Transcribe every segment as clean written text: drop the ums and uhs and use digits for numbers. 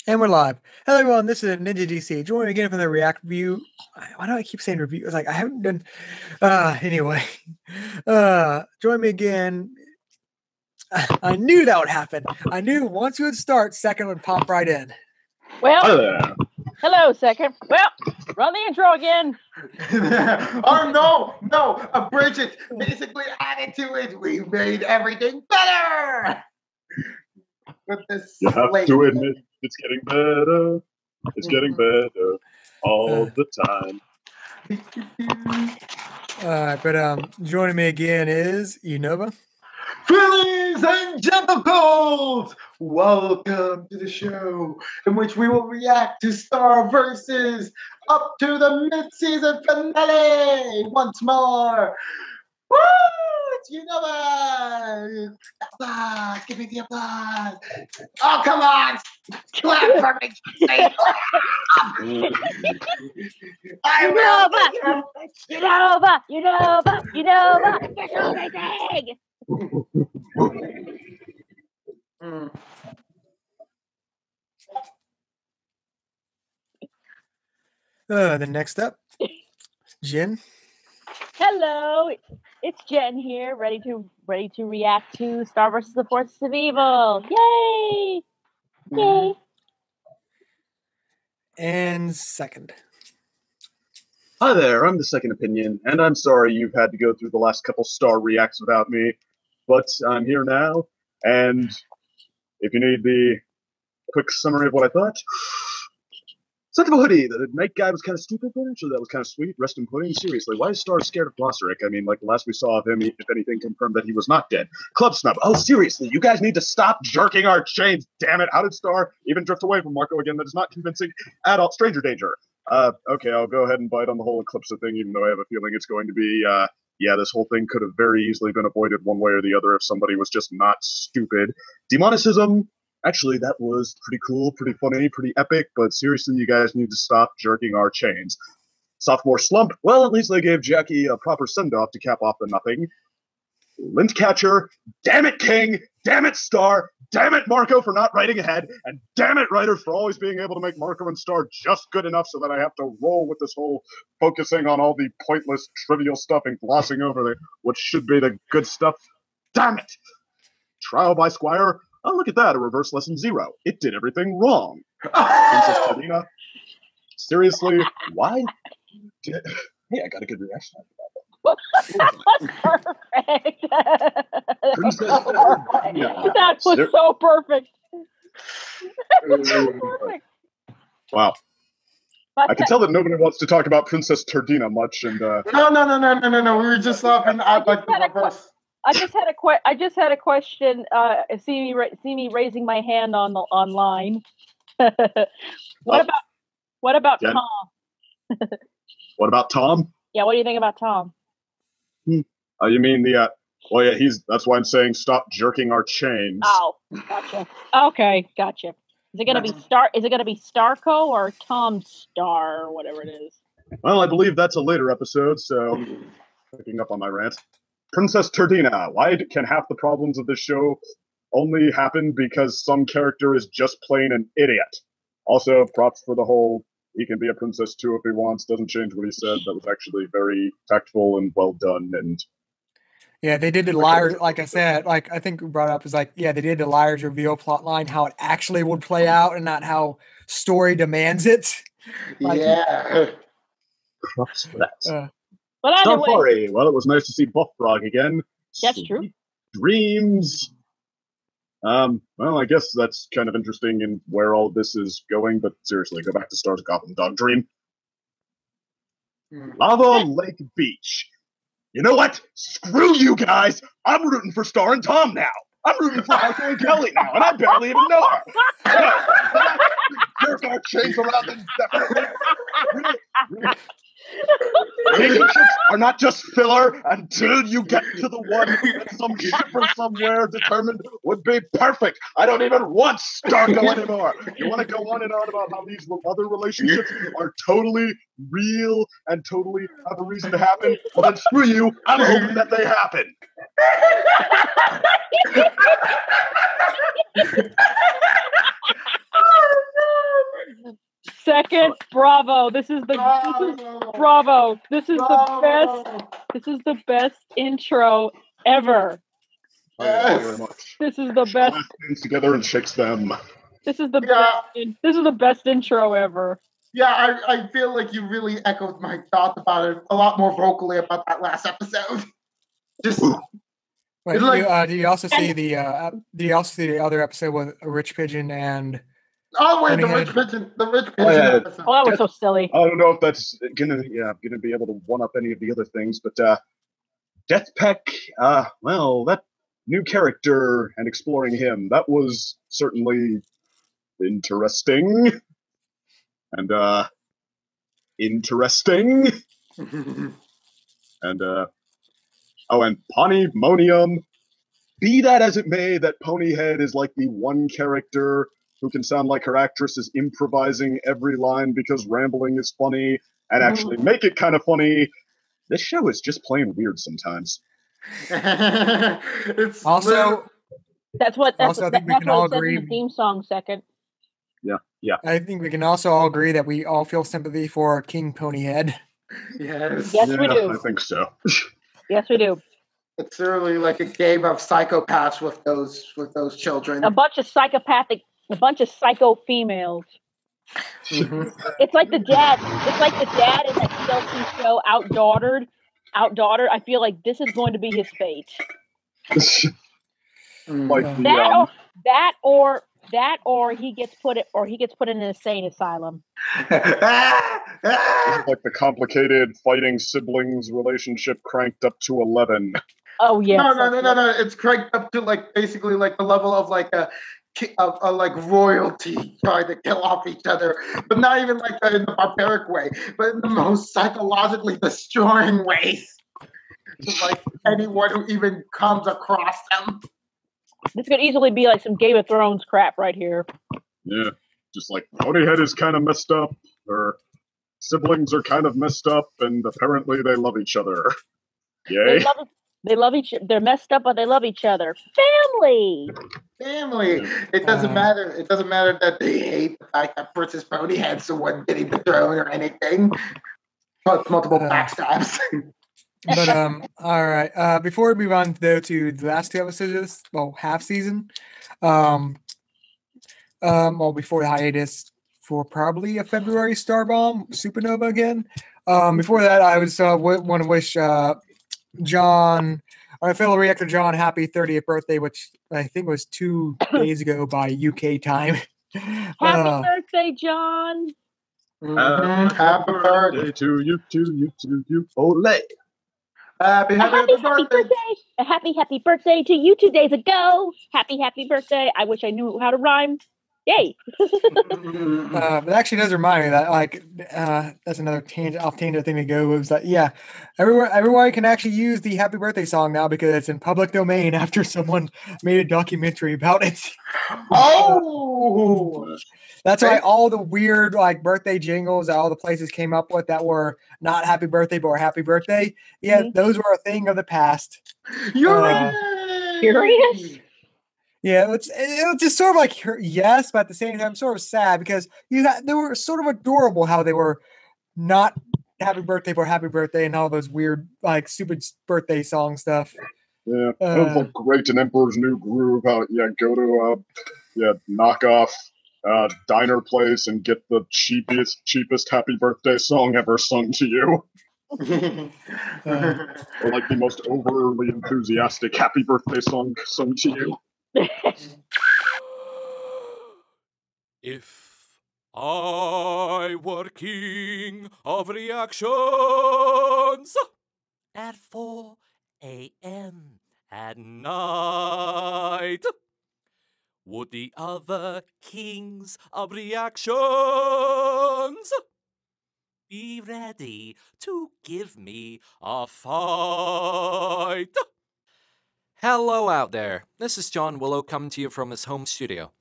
And we're live. Hello, everyone. This is Ninja DC. Join me again for the React review. Why do I keep saying review? It's like I haven't done. Anyway, join me again. I knew that would happen. I knew once you would start, second would pop right in. Well, hello, second. Well, run the intro again. Oh no, Bridget basically added to it. We made everything better. With this, you have to admit it's getting better. It's getting better all the time. But joining me again is Unova. Phillies and Gentlecles, welcome to the show in which we will react to Star Versus up to the mid-season finale once more. Woo! It's Unova! Applause! Give me the applause! Oh, come on! Clap for me! Unova! Get everything! The next up, Jenn. Hello, it's Jen here, ready to react to Star vs. the Forces of Evil. Yay! Yay! And second. Hi there, I'm the second opinion, and I'm sorry you've had to go through the last couple Star reacts without me, but I'm here now, and if you need the quick summary of what I thought, Sensible Hoodie, the night guy was kind of stupid, but actually that was kind of sweet. Rest in pudding. Seriously, why is Star scared of Glossaric? I mean, like, the last we saw of him, if anything, confirmed that he was not dead. Club Snub. Oh, seriously, you guys need to stop jerking our chains. Damn it. How did Star even drift away from Marco again? That is not convincing at all. Stranger Danger. Okay, I'll go ahead and bite on the whole Eclipse thing, even though I have a feeling it's going to be, yeah, this whole thing could have very easily been avoided one way or the other if somebody was just not stupid. Demonicism. Actually, that was pretty cool, pretty funny, pretty epic, but seriously, you guys need to stop jerking our chains. Sophomore Slump, well, at least they gave Jackie a proper send-off to cap off the nothing. Lint Catcher, damn it, King, damn it, Star, damn it, Marco, for not writing ahead, and damn it, writers, for always being able to make Marco and Star just good enough so that I have to roll with this whole focusing on all the pointless, trivial stuff and glossing over what should be the good stuff. Damn it! Trial by Squire, oh, look at that, a reverse lesson 0. It did everything wrong. Princess Karina, seriously, why? Hey, I got a good reaction. Perfect. That was so perfect. Perfect. Wow. I can tell that nobody wants to talk about Princess Turdina much, and No. We were just laughing at like the reverse. I just had a question. See me raising my hand online. What about Jen? Tom? What about Tom? Yeah, what do you think about Tom? You mean the? Well, yeah, that's why I'm saying stop jerking our chains. Oh, gotcha. Okay, gotcha. Is it gonna be Star? Is it gonna be Starco or Tom Star or whatever it is? Well, I believe that's a later episode. So, picking up on my rant. Princess Turdina, why can half the problems of this show only happen because some character is just plain an idiot? Also, props for the whole, he can be a princess too if he wants, doesn't change what he said. That was actually very tactful and well done. And yeah, they did the liars, like I said, like I think we brought up is like, yeah, they did the liars reveal plot line, how it actually would play out and not how story demands it. Like, yeah. Props for that. But either way, sorry. Well, it was nice to see Buff Frog again. That's true. Dreams. Well, I guess that's kind of interesting in where all this is going, but seriously, go back to Star's Goblin Dog Dream. Lava Lake Beach. You know what? Screw you guys! I'm rooting for Star and Tom now! I'm rooting for Marco and Kelly now, and I barely even know her! Jerk our chains around and really? Relationships are not just filler until you get to the one that some shipper somewhere determined would be perfect. I don't even want Starco anymore. You want to go on and on about how these other relationships are totally real and totally have a reason to happen? Well, then screw you. I'm hoping that they happen. Second, bravo. This is bravo. This is the best intro ever. Oh, yeah, thank you very much. This is the best. Claps hands together and shakes them. This is the best intro ever. Yeah, I feel like you really echoed my thoughts about it a lot more vocally about that last episode. Just Wait, like- do you also see the other episode with Rich Pigeon and? oh wait, the Honey rich Head. pigeon episode. Oh, that was so silly. I don't know if that's gonna be able to one up any of the other things, but Deathpeck, well, that new character and exploring him, that was certainly interesting. And interesting. And and Ponymonium. Be that as it may, that Ponyhead is like the one character who can sound like her actress is improvising every line because rambling is funny and actually make it kind of funny. This show is just plain weird sometimes. It's Also, That's what I think we can all it says agree. in the theme song. Second. Yeah. I think we can also all agree that we all feel sympathy for King Ponyhead. yes. Yes, we do. I think so. Yes, we do. It's really like a game of psychopaths with those children. A bunch of psycho females. Mhm. It's like the dad. It's like the dad in that TLC show, Outdaughtered. I feel like this is going to be his fate. Like the, That or he gets put in an insane asylum. like the complicated fighting siblings relationship cranked up to 11. Oh yes. No. It's cranked up to like basically like the level of like a like royalty trying to kill off each other, but not even like in the barbaric way, but in the most psychologically destroying ways. Like anyone who even comes across them. This could easily be like some Game of Thrones crap right here. Yeah, just like Ponyhead is kind of messed up, her siblings are kind of messed up, and apparently they love each other. Yay! They're messed up, but they love each other. Family. It doesn't matter. It doesn't matter that they hate the fact that Princess Ponyhead's the one getting the throne or anything. Multiple backstabs. But all right. Before we move on though to the last two episodes, half season, before the hiatus for probably a February Star Bomb Supernova again. Before that, I was want to wish John, our fellow Reactor John, happy 30th birthday, which I think was 2 days ago by UK time. Happy birthday, John! Happy birthday to you, Ole. Happy birthday! A happy birthday to you 2 days ago. Happy birthday! I wish I knew how to rhyme. Yay! But actually, does remind me that that's another tangent thing to go. Was that everyone can actually use the Happy Birthday song now because it's in public domain after someone made a documentary about it. Oh, that's why all the weird birthday jingles that all the places came up with that were not Happy Birthday but were Happy Birthday. Yeah, those were a thing of the past. you're curious. Yeah, it was just sort of yes, but at the same time, sort of sad because they were sort of adorable how they were not Happy Birthday but Happy Birthday and all those weird stupid birthday song stuff. Yeah, it was great in Emperor's New Groove. How go to knockoff diner place and get the cheapest Happy Birthday song ever sung to you. Or like the most overly enthusiastic Happy Birthday song sung to you. If I were king of reactions at 4 a.m. at night, would the other kings of reactions be ready to give me a fight? Hello out there, this is John Willow coming to you from his home studio.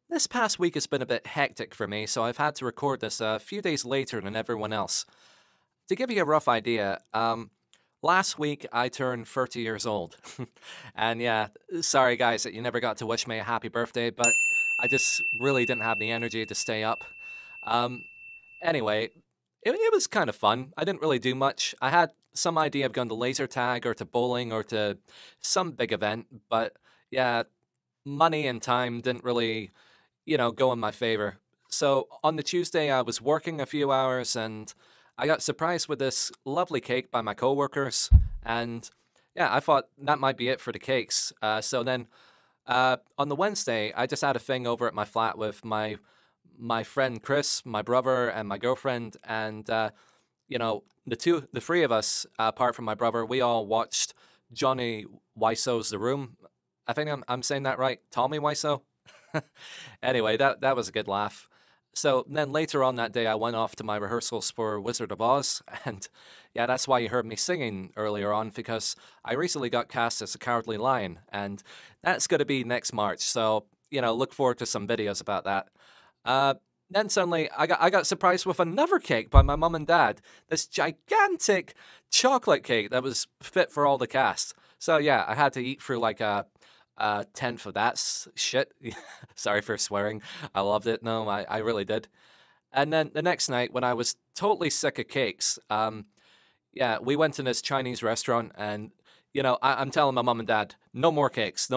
This past week has been a bit hectic for me, so I've had to record this a few days later than everyone else. To give you a rough idea, last week I turned 30 years old. And yeah, sorry guys that you never got to wish me a happy birthday, but I just really didn't have the energy to stay up. Anyway, it was kind of fun. I didn't really do much. I had some idea of going to laser tag or to bowling or to some big event, but yeah, money and time didn't really, go in my favor. So on the Tuesday, I was working a few hours and I got surprised with this lovely cake by my coworkers. And yeah, I thought that might be it for the cakes. So then on the Wednesday, I just had a thing over at my flat with my friend Chris, my brother, and my girlfriend, and the three of us, apart from my brother, we all watched Johnny Wiseau's The Room. I think I'm saying that right, Tommy Wiseau. Anyway, that was a good laugh. So then later on that day, I went off to my rehearsals for Wizard of Oz, and yeah, that's why you heard me singing earlier on, because I recently got cast as a Cowardly Lion, and that's going to be next March. So look forward to some videos about that. Then suddenly I got surprised with another cake by my mum and dad. This gigantic chocolate cake that was fit for all the cast. So yeah, I had to eat through like a tenth of that shit. Sorry for swearing. I loved it. No, I really did. And then the next night, when I was totally sick of cakes, yeah, we went to this Chinese restaurant, and I'm telling my mum and dad, no more cakes,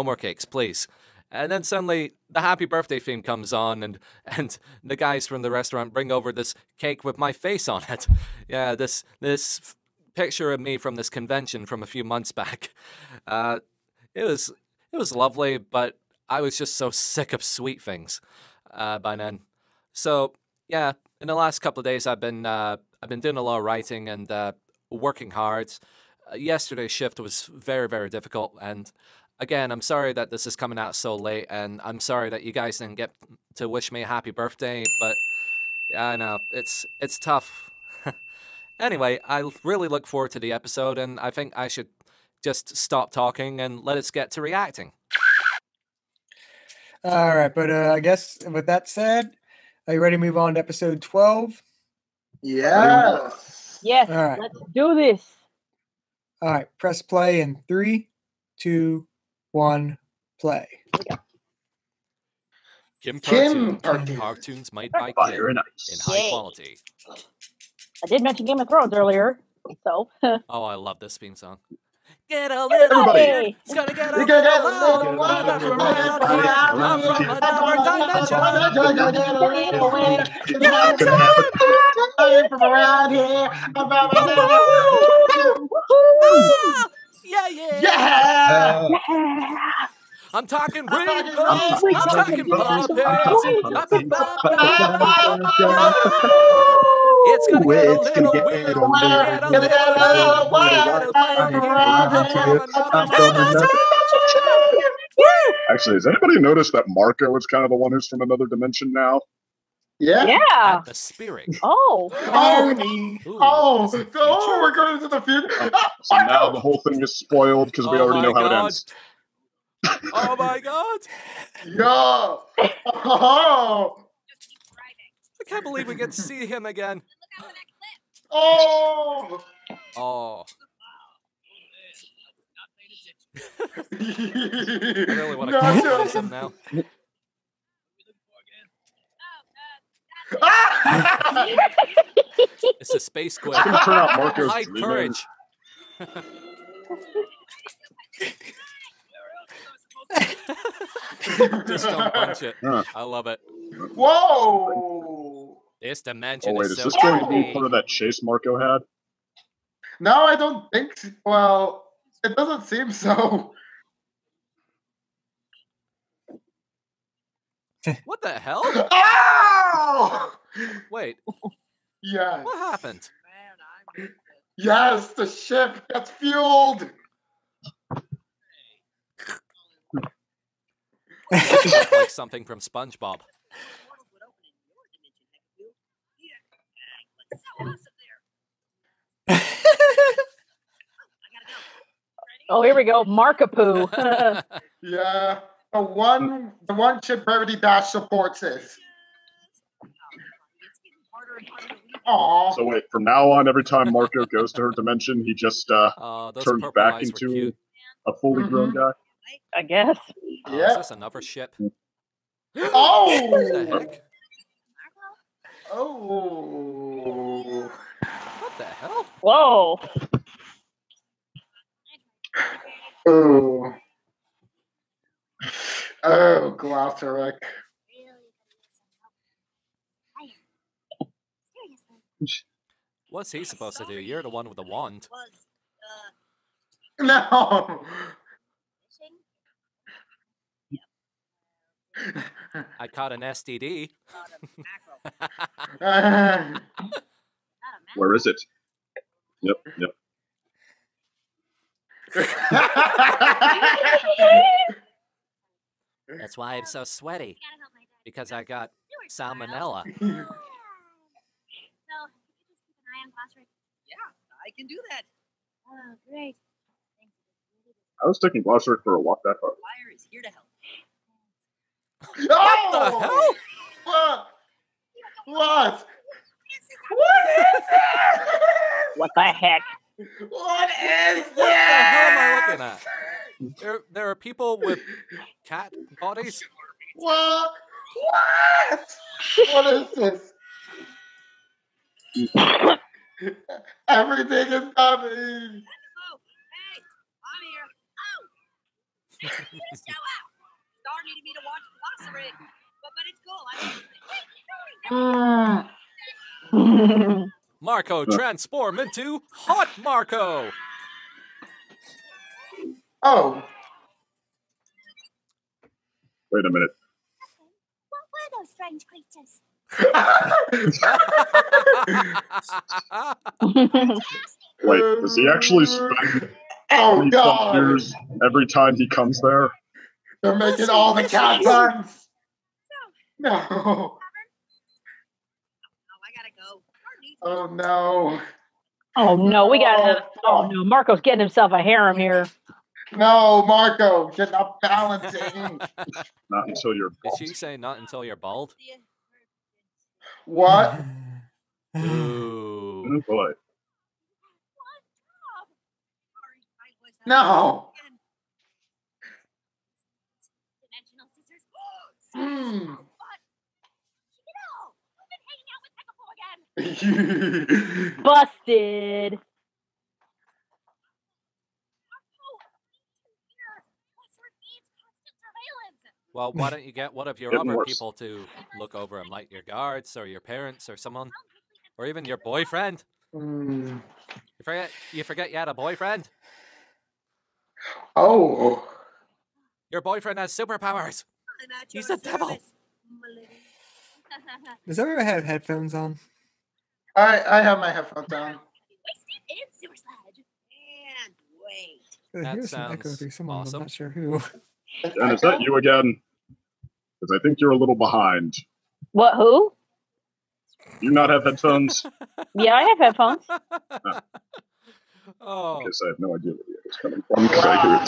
please. And then suddenly the happy birthday theme comes on, and the guys from the restaurant bring over this cake with my face on it. Yeah, this picture of me from this convention from a few months back. It was lovely, but I was just so sick of sweet things by then. So yeah, in the last couple of days, I've been doing a lot of writing and working hard. Yesterday's shift was very, very difficult, and again, I'm sorry that this is coming out so late, and I'm sorry that you guys didn't get to wish me a happy birthday, but yeah, I know, it's tough. Anyway, I really look forward to the episode, and I think I should just stop talking and let us get to reacting. All right, but I guess with that said, are you ready to move on to episode 12? Yes. Yes, All right. let's do this. All right, press play in 3, 2, 1, play. Kim Kim Cartoons. Cartoons. Cartoons made by Fire Kim and in ice. high Yay. quality. I did mention Game of Thrones earlier, so. Oh, I love this theme song. Get a little Everybody. weird. It's gonna get a You little can get a loud. little I'm not from wild. around here. I'm from another dimension. Get a little weird. Get I'm time. from around here. I'm from another Woohoo! Ah! Yeah. Yeah. Yeah. I'm talking I'm talking rebirth. rebirth. I'm talking It's gonna Ooh, get a it's gonna little get weird. a little Get a weird. little loud. Wild. Get a I'm little from around I'm here. from I'm another from another dimension. Woo! Actually, has anybody noticed that Marco is kind of the one who's from another dimension now? Yeah. Yeah. At the spirit. Oh. Oh, is it oh, future? we're going to the future. So now the whole thing is spoiled because we Oh already know my how it God. ends. Oh my God. Yeah. Oh. I can't believe we get to see him again. Oh. Oh. I I really want to criticize him now. It's a space squid. It's gonna turn out Marco's High dreaming. courage. Just don't punch it. Huh. I love it. Whoa. This dimension Oh wait, is is so this going to be creepy. part of that chase Marco had? No, I don't think so. Well, it doesn't seem so. What the hell? Oh! Wait, Yes. what happened? Yes, the ship gets fueled. This looked like something from SpongeBob. Oh, here we go. Markapoo. Yeah. The one ship Gravity Dash supports it. Aw. So wait, from now on, every time Marco goes to her dimension, he just Those turns purple back eyes were into cute. a fully grown guy. I guess. Oh, Yeah. is this another ship? Oh! What the heck? Oh. What the hell? Whoa. Oh. Oh, Glossaryk. What's he supposed to do? You're the one with the wand. No. I caught an STD. Where is it? Yep, yep. That's why I'm so sweaty. Because I got salmonella. I can do that. Oh, great. I was taking Glossaryk for a walk that far. Fire is here to help. What the hell? What? What? What the heck? What is this? What the hell am I looking at? There are people with cat bodies? What? What? What is this? Everything is happening. Oh, hey, I'm here. Oh, show up. Star needed me to watch Glossaryk, but it's cool. Marco, transform into Hot Marco! Oh. Wait a minute. What were those strange creatures? Wait, does he actually spend Oh 20 God! years every time he comes there? They're making all the cat puns. No. Oh, I gotta go. Oh no. Oh no, we gotta. Oh no, Marco's getting himself a harem here. No, Marco, you're not balancing. Not until you're Did bald. she say not until you're bald? What? Ooh. Oh boy. No. Dimensional scissors. Hmm. We've been hanging out with Peckapool again. Busted. Well, why don't you get one of your Getting other worse. people to look over him, like your guards or your parents or someone, or even your boyfriend? Hmm. You forget you had a boyfriend? Oh. Your boyfriend has superpowers. He's a devil. Does everyone have headphones on? I have my headphones on. And wait. I That hear some echo sounds through someone, but I'm awesome. not sure who. Jen, is that you again? Because I think you're a little behind. What? Who? Do you not have headphones? Yeah, I have headphones. Oh, Because I have no idea where the echo's coming from, because I hear it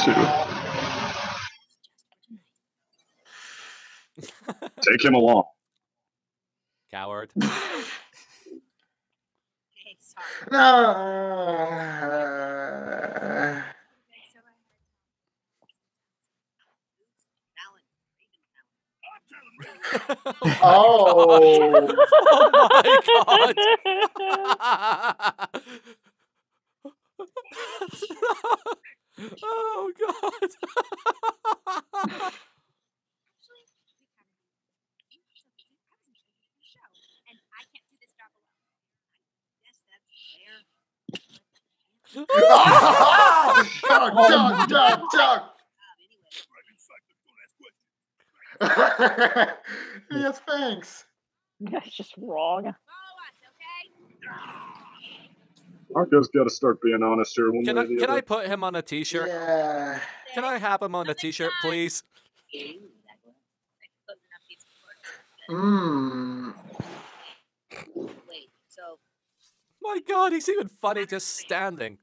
too. Take him along. coward. Hey, sorry. No. Oh. Oh my god! Oh god! Chuck. Yes, thanks. That's just wrong. Marco's got to start being honest here one way or the Can other. I put him on a t-shirt? Yeah. Can I have him on a t-shirt, please? Mmm. Wait, so My god, he's even funny just standing.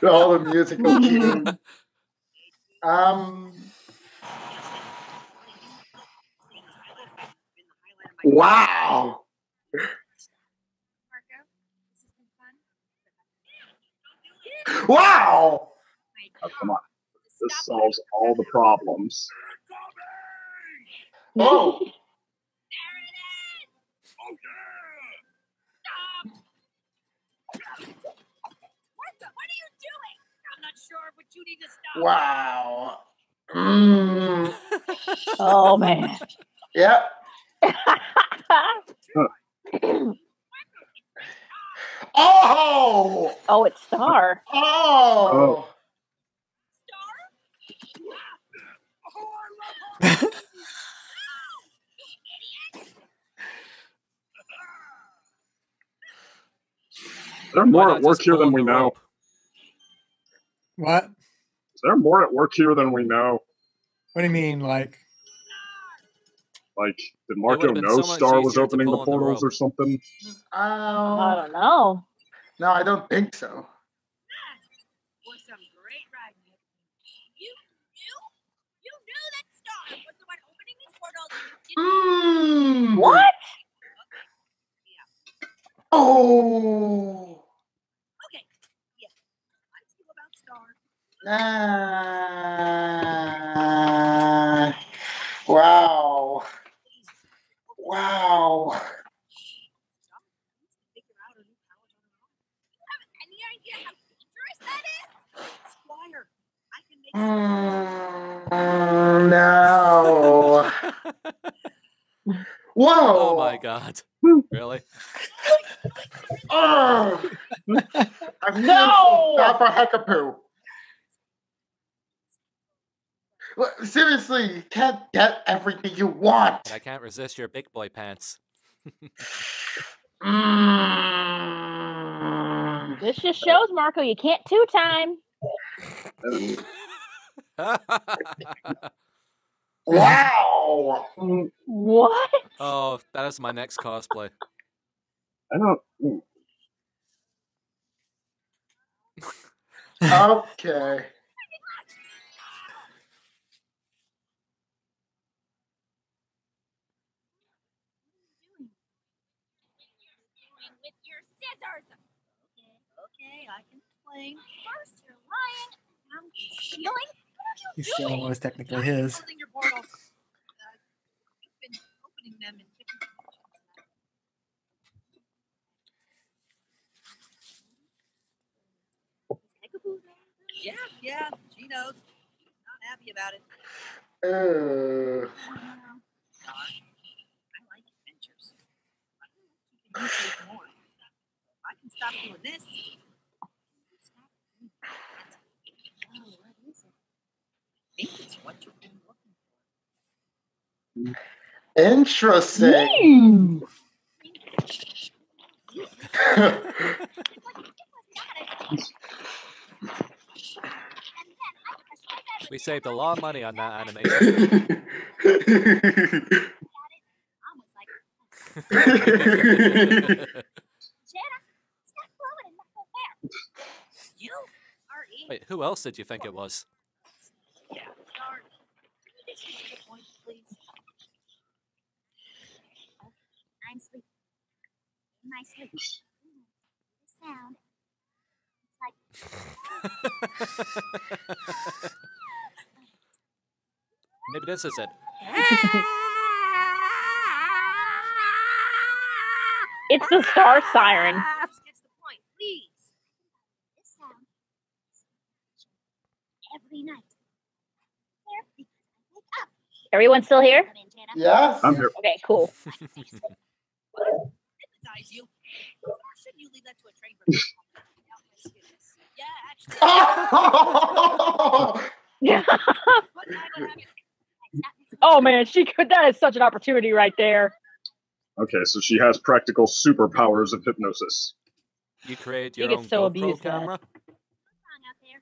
All the musical cues. Wow. Wow! Oh, come on. This solves all the problems. Oh! There it is! Stop! What are you doing? I'm not sure, but you need to stop. Wow. Mm. Oh man. Yep. Oh! Oh, it's Star. Oh! There Why more not at work just here pull than on we the know. rope? What? Is there more at work here than we know? What do you mean? Like, Like, did It Marco would've been know so much Star was easier to opening pull the on the portals rope. or something? I don't know. No, I don't think so. Was some great riding. You knew that Star was the one opening these portals. You didn't What? Oh! Okay. Yeah. I feel about Star. Wow. Wow. Figure out her new powers on her own. You have any idea how dangerous that is? Squire, I can make No. Whoa. Oh my god. Really? Oh. I feel No! so for heckapoo. Seriously, you can't get everything you want. But I can't resist your big boy pants. Mm. This just shows, Marco, you can't two-time. Wow. What? Oh, that is my next cosplay. I don't. Okay. with your scissors. Okay, I can explain. First, you're lying. Now you're stealing. What are you he doing? still was technically his. Closing your portals. You've been opening them in different dimensions. Yeah, she knows. Not happy about it. Uh, I like adventures. But I like keeping you safe more. If I can stop doing this. Stop doing that. Oh, what is it? I think it's what you've been looking for. interesting. We saved a lot of money on that animation. You are eating. Wait, who else did you think it was? Yeah, Star. Can you just get to the point, please? I'm sleeping. In my sleep. The sound. It's like. Maybe this is it. It's the Star siren. Just gets the point, please. This sound every night. There, because I wake up. Everyone still here? Come in, Jenna. Yes. I'm here. Okay, cool. Hypnotize you. Or shouldn't you leave that to a trained professional? Yeah, actually. What time would have it? Oh man, she could. That is such an opportunity right there. Okay, so she has practical superpowers of hypnosis. You create You your could own so GoPro abuse that. camera? What's wrong out there?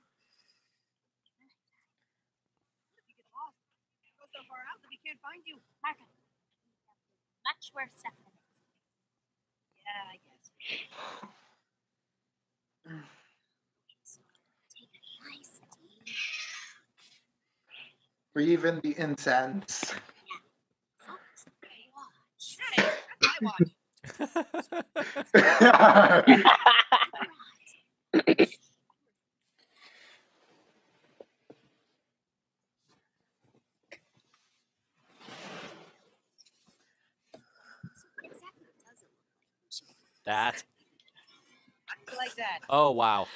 If you get lost, you go so far out that we can't find you. Marco, much worse stuff than this. Yeah, I guess. Take a nice deep. Breathe in the incense. Focus. Watch. Hey, that's my watch. That. Like that. Oh, wow.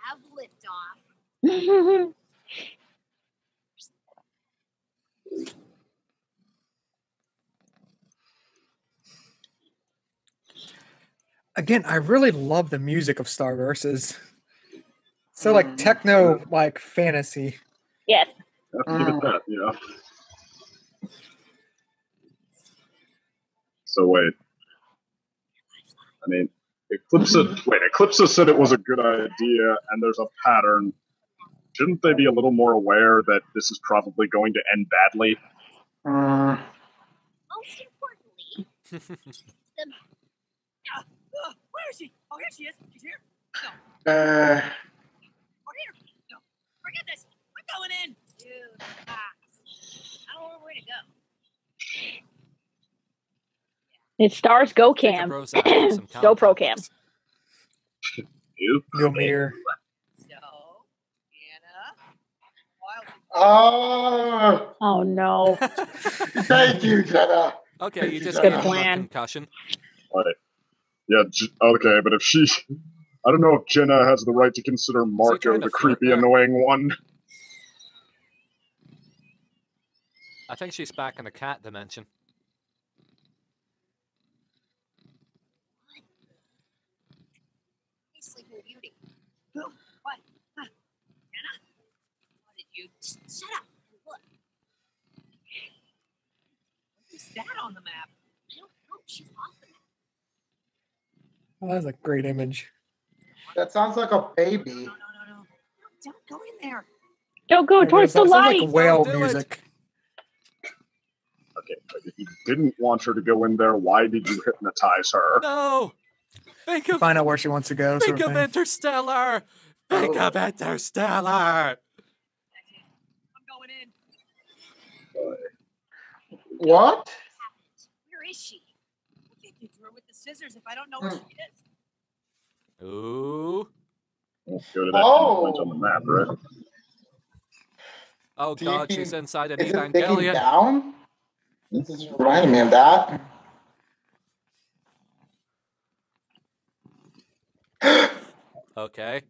Have liftoff. Again, I really love the music of Star Versus. So like techno, like fantasy. Yes. I have to give it that, yeah. So wait. I mean, Eclipsa said it was a good idea, and there's a pattern. Shouldn't they be a little more aware that this is probably going to end badly? Most importantly, where is she? Oh, here she is. She's here. No. Oh, here. No. Forget this. We're going in. Dude. I don't know where to go. It's Stars Go Take a Cam. bros out for some Go Pro Cam. contacts. You? Go mirror. So, Anna. Oh no. Thank you, Jenna. Okay, you just Good gave him a plan. concussion. Right. Yeah, okay, but if she... I don't know if Jenna has the right to consider Marco trying to the flirt creepy, there? annoying one. I think she's back in the cat dimension. Hey, Sleeping Beauty. What? Huh? Anna? What did you... Shut up and look. What's that on the map? I don't know. She's off the map. Oh, that's a great image. That sounds like a baby. No. Don't go in there. Don't go towards the Sounds light. like whale Don't do it. music. Okay, but if you didn't want her to go in there, why did you hypnotize her? No! Think of Find out where she wants to go. Think Sort of of thing. Interstellar! Think of Interstellar! That's it. I'm going in. What? Where is she? I can't get to her with the scissors if I don't know where she is. Ooh. Go to that point on the map, right? Oh Do you god, think- she's inside an Is it digging Evangelion. down? This is reminding me of that. Okay.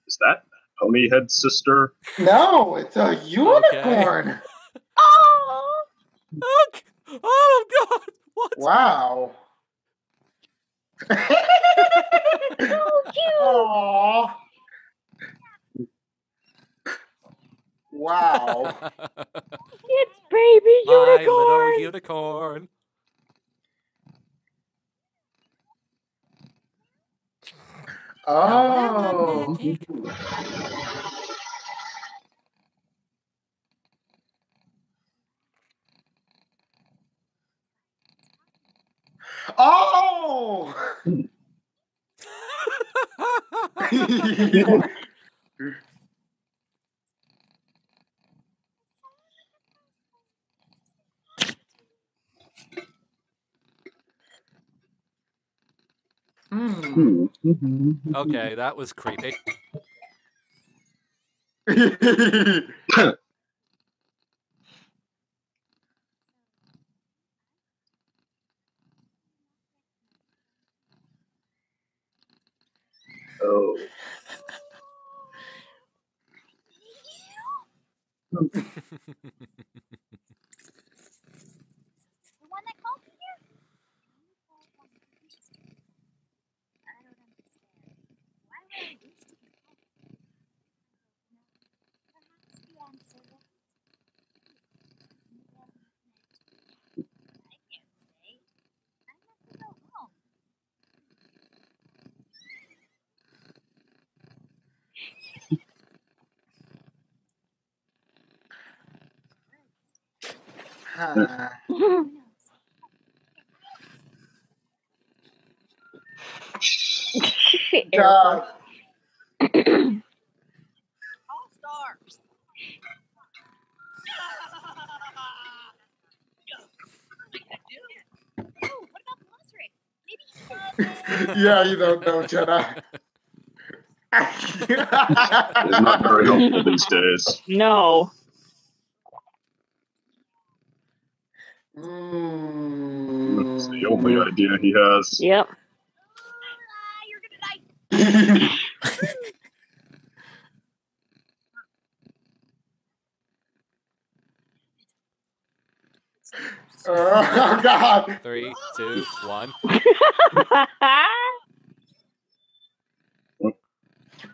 Is that Ponyhead's sister? No, it's a unicorn. Oh. Oh god! What? Wow. So cute. Aww. Wow. It's baby My unicorn. little unicorn. Oh. Oh. Okay, that was creepy. Oh. The one that called me here? I don't understand. Why would I wish to be called? Perhaps the answer was... I can't say. I have to go home. Huh. Airport. All stars. Oh, what about Bosrick? Maybe Yeah, you don't know, Jenna. It's not very helpful these days. No. That's the only idea he has. Yep. You're gonna die. Oh God! 3, 2, 1.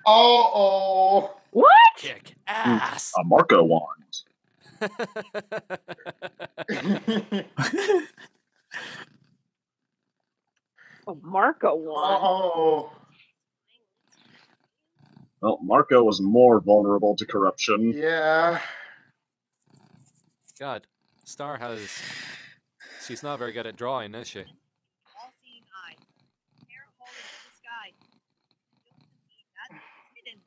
Oh. What? Kick ass. A Marco wand. Oh, Marco won. Oh. Well, Marco was more vulnerable to corruption. Yeah. God, Star has. She's not very good at drawing, is she? All-seeing eye. Hair holding to the sky. Reveal to me that which is hidden.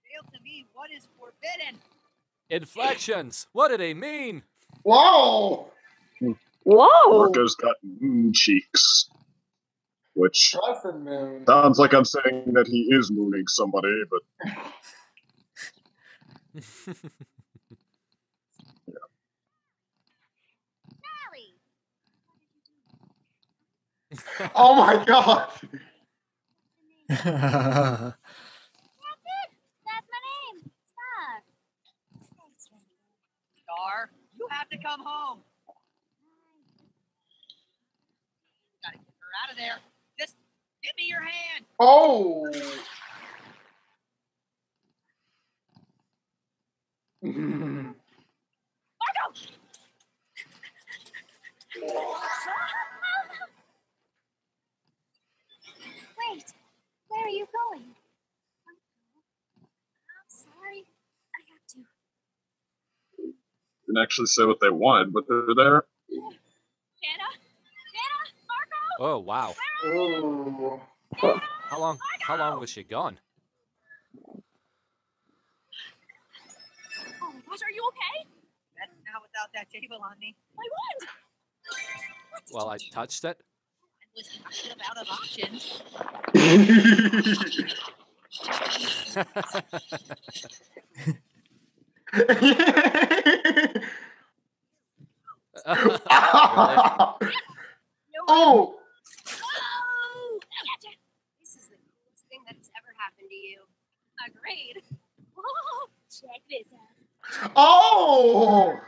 Reveal to me what is forbidden. Inflections. What do they mean? Whoa. Whoa. Marco's got moon cheeks. Which Crescent moon. sounds like I'm saying that he is mooning somebody, but Sally. Oh my God. That's it. That's my name. Star. Star, you have to come home. Gotta get her out of there. Just give me your hand. Oh. Marco! Wait, where are you going? I'm sorry. I have to. didn't actually say what they wanted, but they're there. Jenna? Jenna? Marco? Oh wow. Ooh. How long was she gone? Oh my gosh, are you okay? Better now without that table on me. My wand! What did Well, you I do? touched it. I was kind of out of options. No way. Oh. Oh! Gotcha. This is the coolest thing that has ever happened to you. Agreed. Whoa! Check this out. Oh.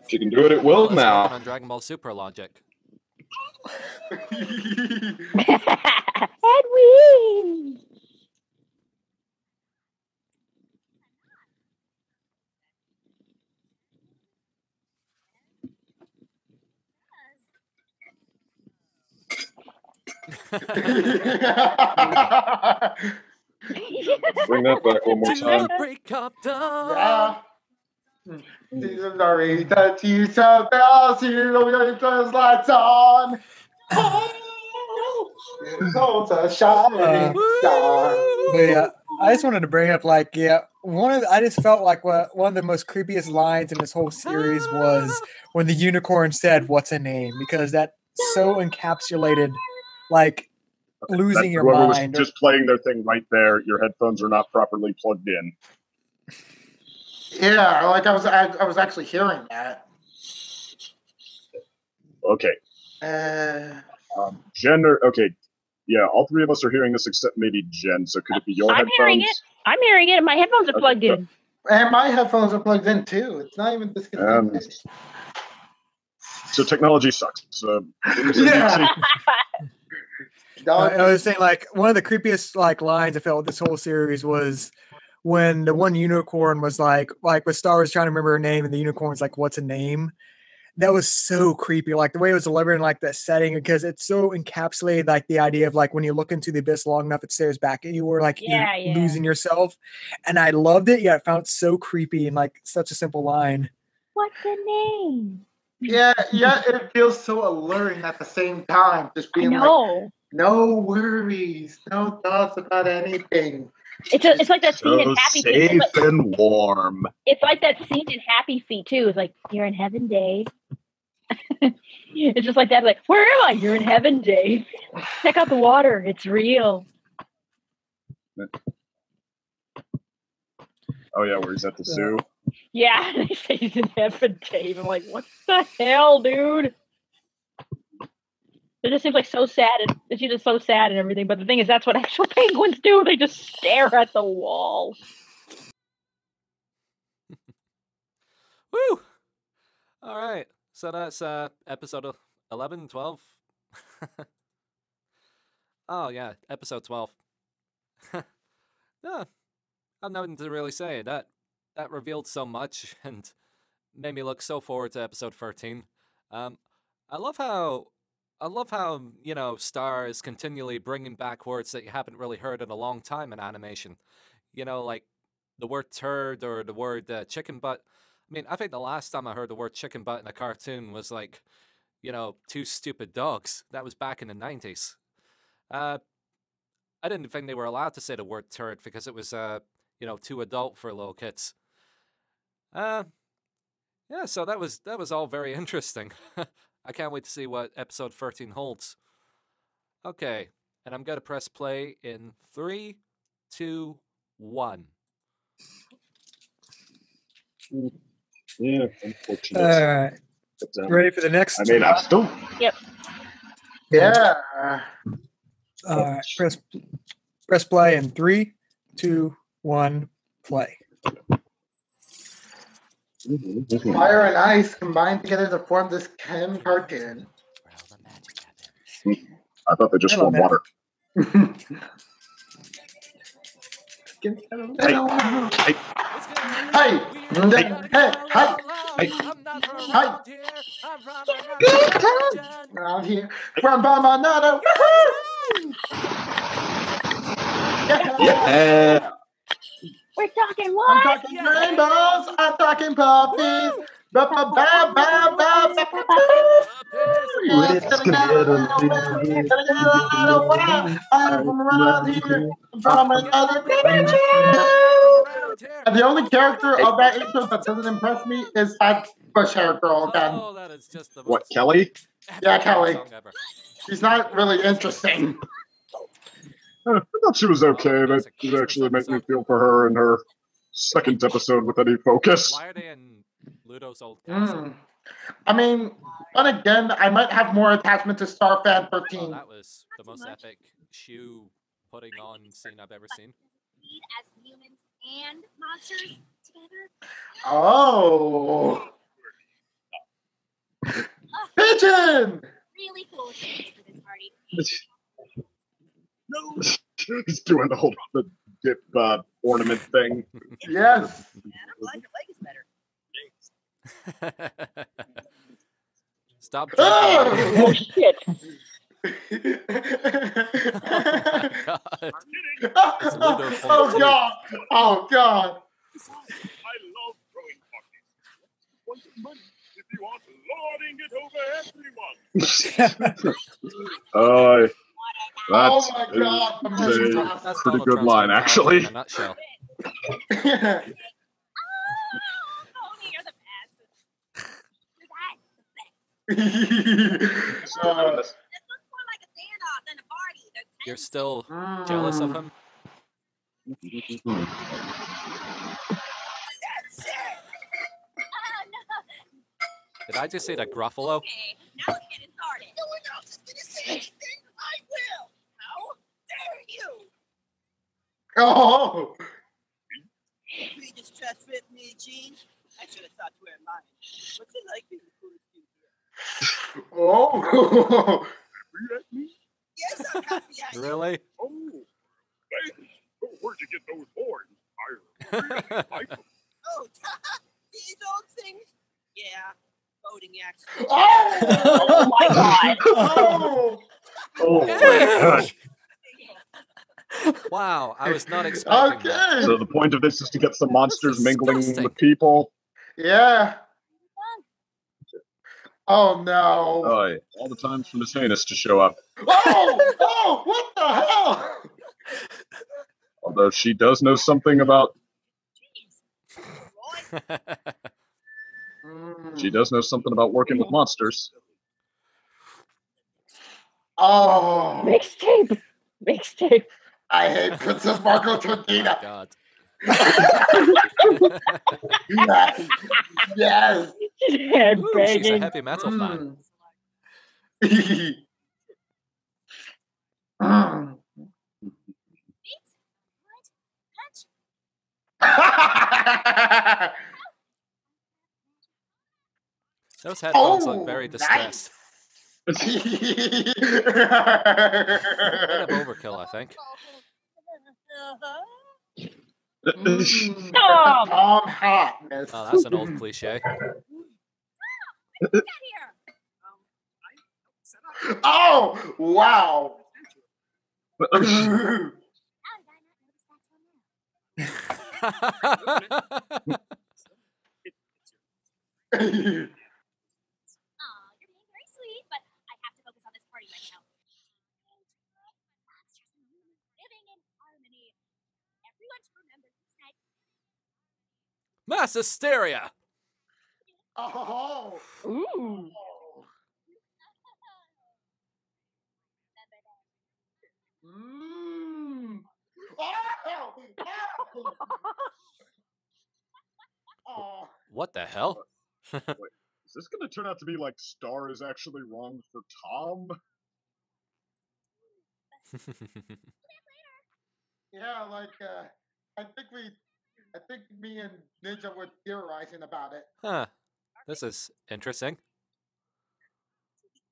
She can do it at Well, will that's working now. on Dragon Ball Super logic. Edwin. Bring that back one more To time. the break of dawn. Yeah. Sorry that you said bells, you those lights on. Oh, it's all a shining star. But yeah, I just wanted to bring up like I just felt like one of the most creepiest lines in this whole series was when the unicorn said, "What's a name?" Because that so encapsulated like losing your Whoever mind. was just playing their thing right there, your headphones are not properly plugged in. Yeah, like I was actually hearing that. Okay. Jen, okay. Yeah, all three of us are hearing this except maybe Jen, so could it be your I'm headphones? hearing it. I'm hearing it, and my headphones are Okay, plugged in. And my headphones are plugged in too. It's not even disconnected. So technology sucks. Yeah. I was saying like one of the creepiest like lines I felt with this whole series was when the one unicorn was like when Star was trying to remember her name and the unicorn's like, "What's a name?" That was so creepy. Like the way it was delivered in like that setting, because it's so encapsulated like the idea of like when you look into the abyss long enough, it stares back at you, or like you're losing yourself. And I loved it. Yeah, I found it so creepy and like such a simple line. What's the name? Yeah, it feels so alluring at the same time. Just being like, no worries, no thoughts about anything. It's like that scene in Happy Feet. Safe and warm. It's like that scene in Happy Feet too. It's like, you're in heaven, Dave. It's just like that. Like, where am I? You're in heaven, Dave. Check out the water. It's real. Oh yeah, where he's at the zoo. Yeah, they say he's in heaven, Dave. I'm like, what the hell, dude? It just seems like so sad, and she's just so sad and everything. But the thing is, that's what actual penguins do. They just stare at the wall. Woo! All right. So that's episode 11, 12. Oh, yeah, episode 12. Yeah, I've nothing to really say. That revealed so much and made me look so forward to episode 13. I love how Star is continually bringing back words that you haven't really heard in a long time in animation. Like the word turd or the word chicken butt. I mean, I think the last time I heard the word chicken butt in a cartoon was like, two stupid dogs. That was back in the 90s. I didn't think they were allowed to say the word turd because it was, too adult for little kids. Yeah, so that was all very interesting. I can't wait to see what episode 13 holds. Okay, and I'm going to press play in 3, 2, 1. Yeah, unfortunate. All right. But, Ready for the next? I mean, I'm still. Yep. Yeah. All right. Press play in 3, 2, 1. Play. Fire and ice combined together to form this Ken cartoon. I thought they just Hello, formed Matt. water. Hey, Hey! Around here. From Bamanado. yeah. We're talking I'm what? talking rainbows. I'm talking puppies. Let's get I'm from around here. From another dimension. And the only character of that intro that doesn't impress me is that bush hair girl again. Oh, that is just the What, most Kelly? Yeah, Kelly. song ever. She's not really interesting. I thought she was okay. That did actually make me feel for her in her second episode with any focus. Why are they in Ludo's old castle? I mean, but again, I might have more attachment to Starfan Oh, 13. that was the most epic shoe putting on scene I've ever seen. As humans and monsters together. Oh. Pigeon! Really cool things for this party. He's doing the whole dip ornament thing. Yes. I like it better. Stop Oh! drinking. Oh shit! Oh my god. Oh god! Oh god! I love throwing parties. Want some money? If you want, lording it over everyone. Oh That's my god! The a most pretty Donald good Trump's line, mentality actually. in a nutshell. Oh, you're the best. You're the best. This looks more like a standoff than a party. There's You're still jealous of him? Did I just say that Gruffalo? Okay, now let's get it started. No one else is going to say anything. I will. How dare you? Oh! You just trust with me, jeans? I should have thought to wear mine. What's it like being the coolest dude here? Oh! Yes, I'm happy I Really? Oh, hey, where'd you get those horns? I really like them. Oh, these old things? Yeah, voting actually. Oh! Oh my god! Oh! Oh my god. Wow, I was not expecting that. Okay! So the point of this is to get some monsters That's mingling disgusting. with people. Yeah. Oh no. Oh, yeah. All the time for Miss Anus to show up. Oh! Oh! What the hell? Although she does know something about. She does know something about working with monsters. Oh! Mixtape! Mixtape! I hate Princess Marco Oh my Tortina. god. Yes. Yes. Head Ooh, she's a banging. heavy metal fan. Mm. What? Touch? Those headphones look Oh, very nice. distressed. Oh, Bit of overkill, I think. the Tom! Tom Hatness. Oh, that's an old cliche. Get here! I set up. Oh, wow. How did I not notice that till now? Aw, you're being very sweet, but I have to focus on this party right now. Monsters and humans living in harmony. Everyone to remember this night. Mass hysteria! Oh. Ooh. Mm. Oh. Oh. Oh. What the hell? Is this gonna turn out to be like Star is actually wrong for Tom? Yeah, like I think me and Ninja were theorizing about it. Huh. This is interesting.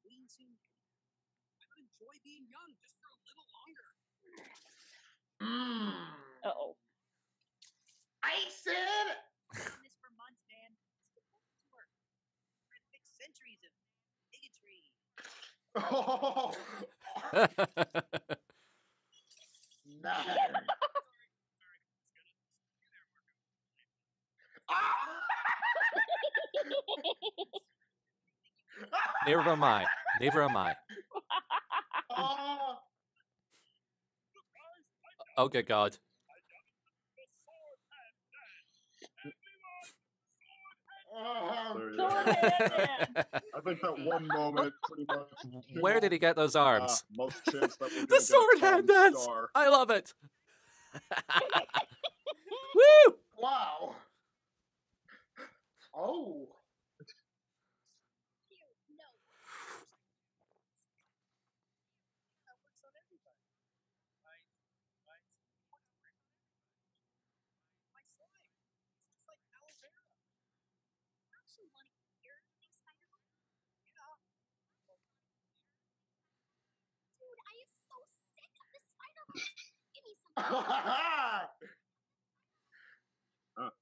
Queen soon. I would enjoy being young just for a little longer. Mmm. Uh-oh. Icing. Doing this for months, man. It's supposed to work. We're gonna fix centuries of bigotry. Oh. Nice. Neither am I. Neither am I. Oh. Oh, good God. Oh. Sword hand. I think that one moment pretty much. Where did he get those arms? Most chance that we're gonna The get a sword Tom hand dance! Star. I love it! Woo! Wow. Oh. No. That works on everybody. My slime. It's just like aloe vera. Don't you want to hear things, Spider-Man? Yeah. Dude, I am so sick of this Spider-Man. Give me some. That's amazing.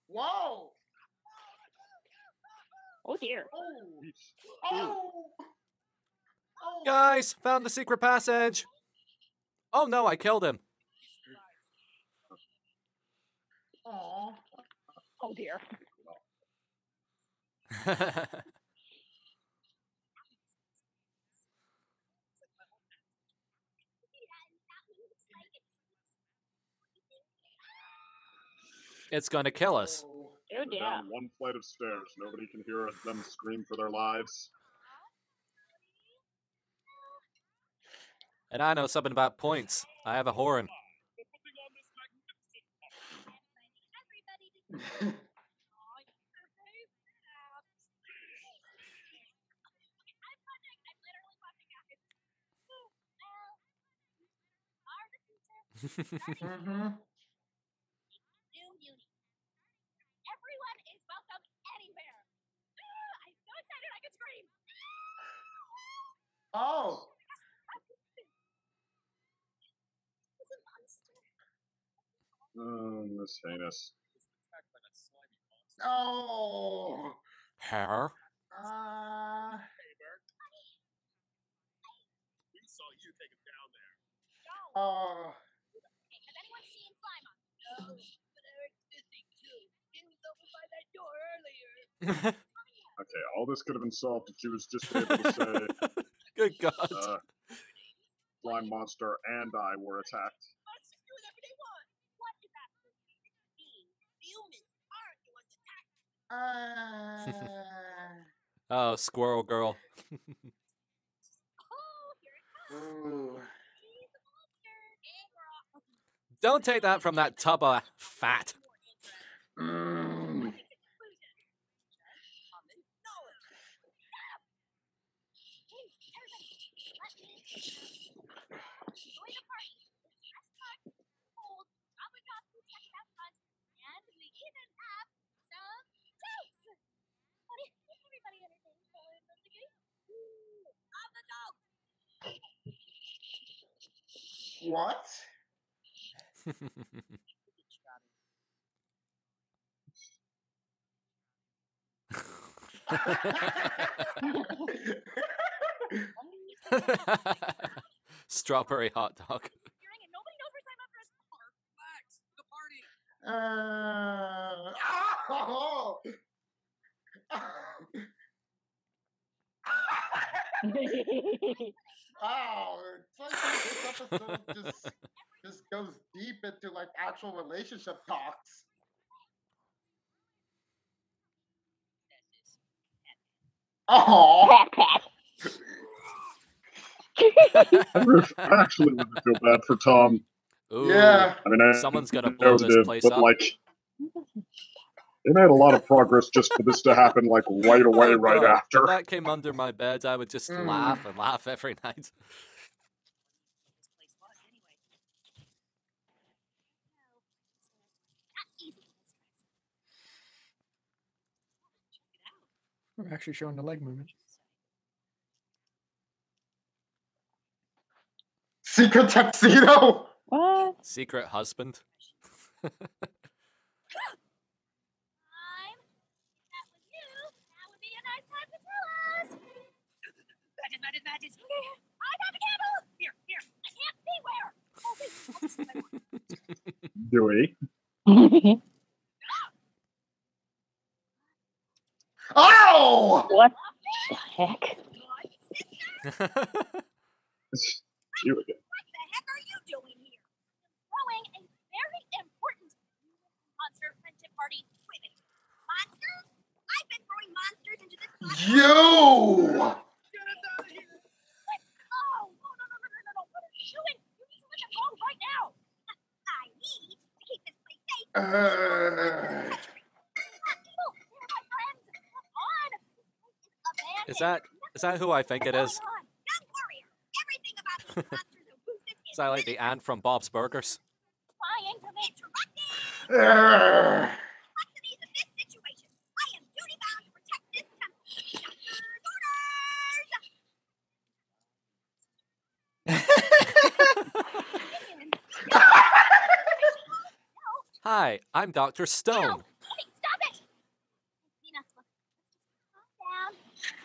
Whoa. Oh dear. Oh. Oh. Oh. Guys, found the secret passage! Oh no, I killed him. Aw. Oh dear. It's gonna kill us. Oh. Oh We're dear. down one flight of stairs. Nobody can hear them scream for their lives. And I know something about points. I have a horn. Focusing on this magnificent Everybody. I'm punching. I'm literally punching, guys. Well, are the future. Mm-hmm. New Beauty. Everyone is welcome anywhere. I'm so excited I can scream. Oh. It's a monster. This heinous. attacked by that slimy monster. Oh. Hair? Hey, Bert. We saw you take him down there. Oh. Has anyone seen Slime on? No, but Eric's missing too. He was over by that door earlier. Okay, all this could have been solved if she was just able to say, Good God. Slime Monster and I were attacked. Monsters do whatever they want. What is that mean? Humans aren't the ones attacked. Oh, Squirrel Girl. Oh, you're Don't take that from that tub of fat. Mm. What? Strawberry hot dog. Oh. Wow, it's like this episode just goes deep into like actual relationship talks. Oh, Pat, pat. I actually really feel bad for Tom. Ooh, yeah. I mean, someone's gonna know blow he this did, place but up. like, they made a lot of progress just for this to happen like right away, Oh, right God. after. If that came under my bed, I would just laugh and laugh every night. I'm actually showing the leg movement. Secret tuxedo. What? Secret husband. Badges. I got a candle. Here. I can't see where. Oh, wait. Dewey. Oh! What the heck? You again. What the heck are you doing here? Throwing a very important monster friendship party. Wait a minute. Monsters? I've been throwing monsters into this party. You! Get us out of here. What? Oh, no. What are you doing? You need to let them go right now. I need to keep this place safe. They're my friends. Come on. This place is abandoned. Is that who I think it is? Young warrior. Everything about these monsters and boosters Is that like the ant from Bob's Burgers? trying to make interrupting. Urgh. Complexities of this situation. I am duty bound to protect this temple. Hi, I'm Dr. Stone. No, wait, stop it! Nina, look, calm down.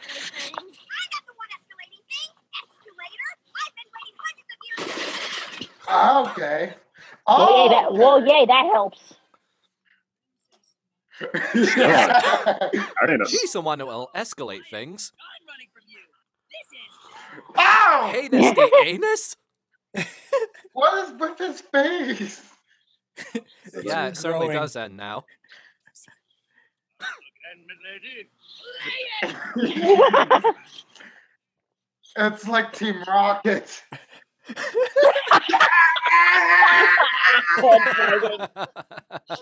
Escalate things. I'm not the one escalating things. Escalator. I've been waiting hundreds of years. Okay. Yay, that helps. Yeah. Heinous. She's the one who will escalate things. I'm running from you. This is Ow! Heinous the anus? What is with his face? Yeah, it certainly growing. does end now. Again, milady. It's like Team Rocket.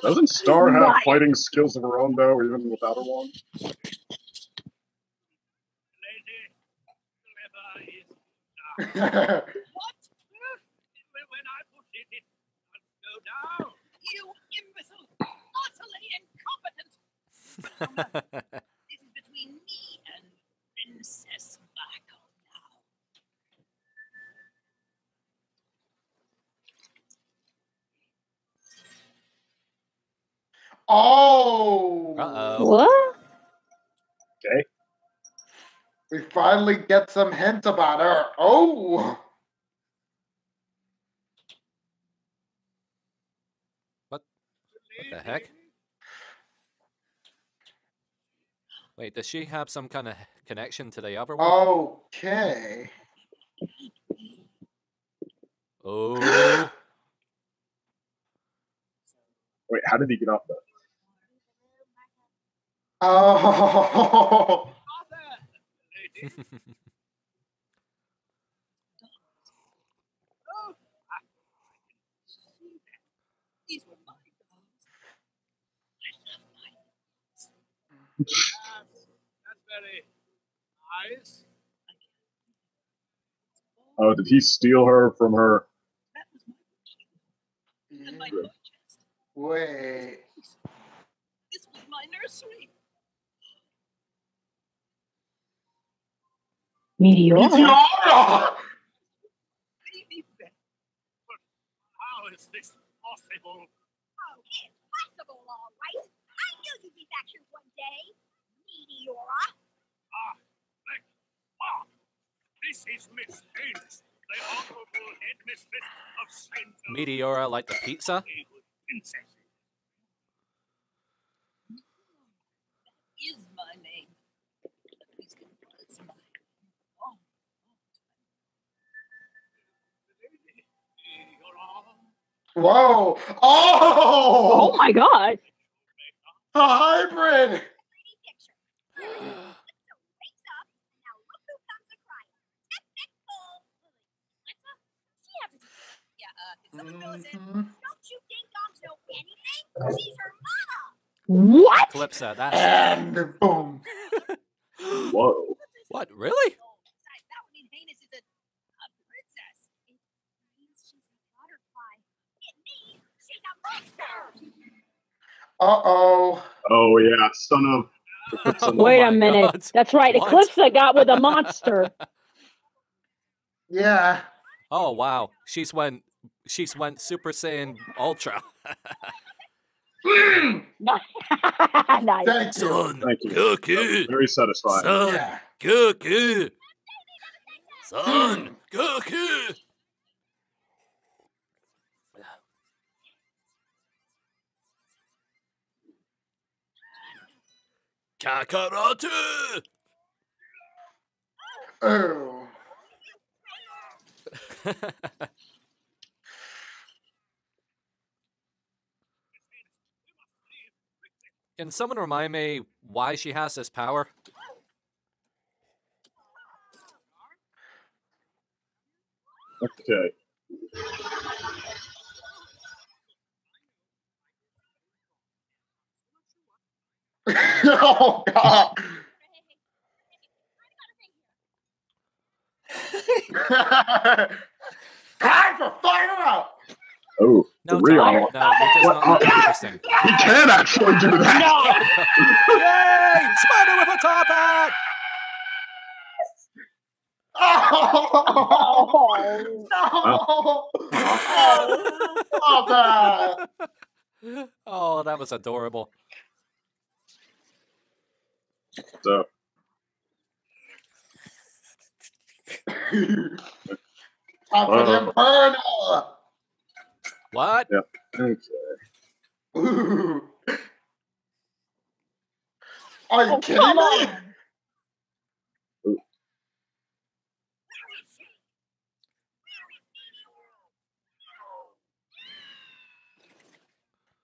Doesn't Star have Nice. fighting skills of her own, though, even without her one? Lady, clever is what? When I put it, it must go down. You imbecile! Utterly incompetent! This is between me and Princess Michael now. Oh! Uh-oh. What? Okay. We finally get some hint about her. Oh! What the heck? Wait, does she have some kind of connection to the other one? Okay. Oh. Wait, how did he get up there? Oh! Father! Lady, oh, I can see that. very nice. Oh, did he steal her from her? That was my and my Yeah. toy chest. Wait. This was my nursery. Meteora. Meteora! Baby Beth. How is this possible? Oh, it's possible, all right. I knew you'd be back here one day, Meteora. This is Miss Haynes, the honorable headmistress of St. Meteora like the pizza? Princess. Is my name. At least it was mine. Oh, Whoa! Oh Oh! my god. A hybrid! Pretty picture. So wakes up, and now look who comes a crying. Technical. Alexa, she has a yeah, can someone fill us in? Don't you think dogs know anything? She's her mama. What? Calypso, that's it. And boom. Whoa. What, really? Oh, besides, that would mean Haynes is a princess. It means she's a butterfly. It means she's a monster. Uh-oh. Oh yeah, son of. Wait my a minute. God. That's right. What? Eclipse got with a monster. Yeah. Oh wow, she's went Super Saiyan Ultra. Nice. Thank you. Son, Thank you. Goku. Very satisfying. Son, Yeah. Goku. Son, Goku. Kakarot. Oh. Can someone remind me why she has this power? Okay. Oh, God. Time for fire out! Oh, No, the real. Tom, no, you're just not that interesting. He can actually do that. Yay! Spider with a top hat! Oh, no! Stop that! Oh, that was adorable. So, Time for the Inferno! What? okay. Ooh. Are you Oh, kidding come me? on.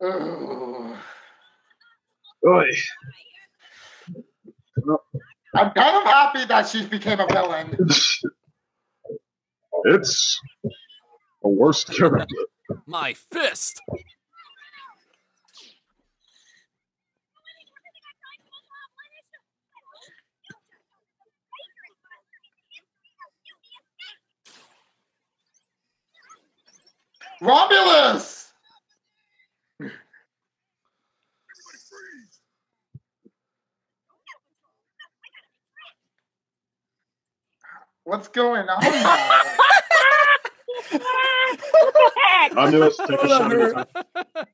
Ooh. Oy. I'm kind of happy that she became a villain. It's a worst character. My fist! Romulus! What's going on now? What the heck? Romulus, take a shot at a time.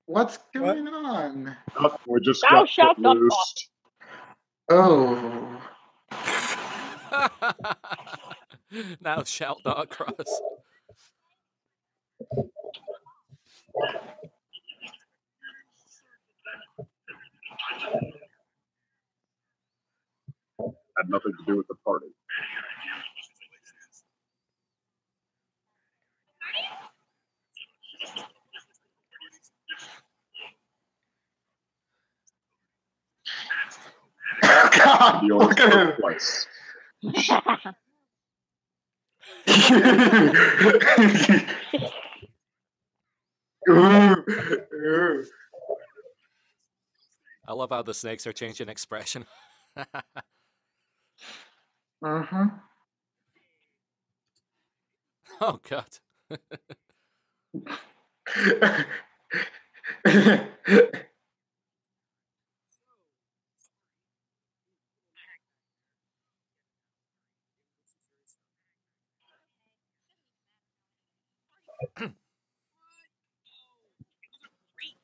What's going on? Oh, we just Thou got shalt not loosed. Oh. Now shout not cross. Had nothing to do with the party. God, The look at him. place. I love how the snakes are changing expression. Mm-hmm. Oh God. Great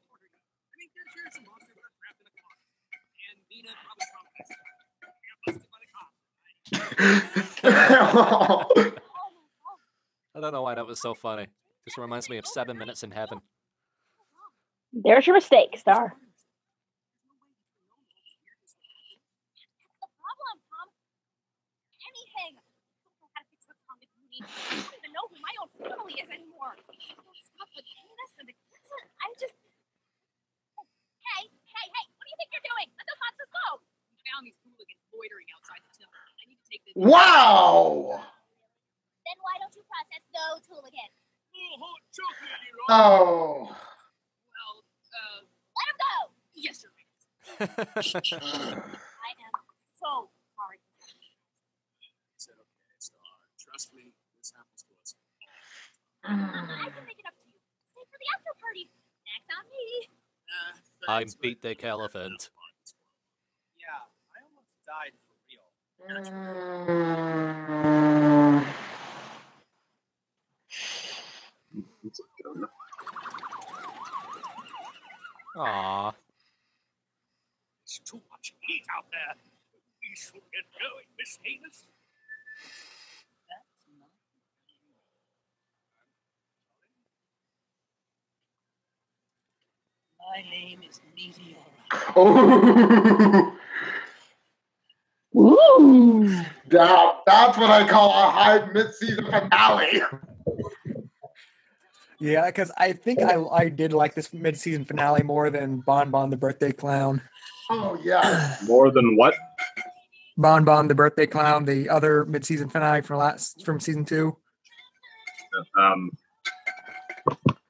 party. I mean, there's some monsters that are trapped in a closet. And Nina probably traumatized. Got busted by the cops. I don't know why that was so funny. Just reminds me of 7 Minutes in Heaven. There's your mistake, Star. That's the problem, Tom. Anything. I don't know how to fix what's wrong with me. I don't even know who my own family is anymore. Don't stop with this and listen, I just. Hey, what do you think you're doing? Let those monsters go. We found these hooligans loitering outside the temple. I need to take this. Wow! Then why don't you process those hooligans? Little hot chocolate here. Oh. Well, Let them go. yes, sir. I am so sorry. I said, okay, Star. Trust me, this happens to us. I can make it up to you. Stay for the after party. Snacks on me. I'm Beat Dick Elephant. Yeah, I almost died for real. Aww. There's too much heat out there. We should get going, Miss Amos. That's not. My name is Meteor. Oh. Ooh. That's what I call a high mid-season finale. Yeah, because I think I did like this mid-season finale more than Bon Bon the Birthday Clown. Oh, yeah. More than what? Bon Bon the Birthday Clown, the other mid-season finale from season 2.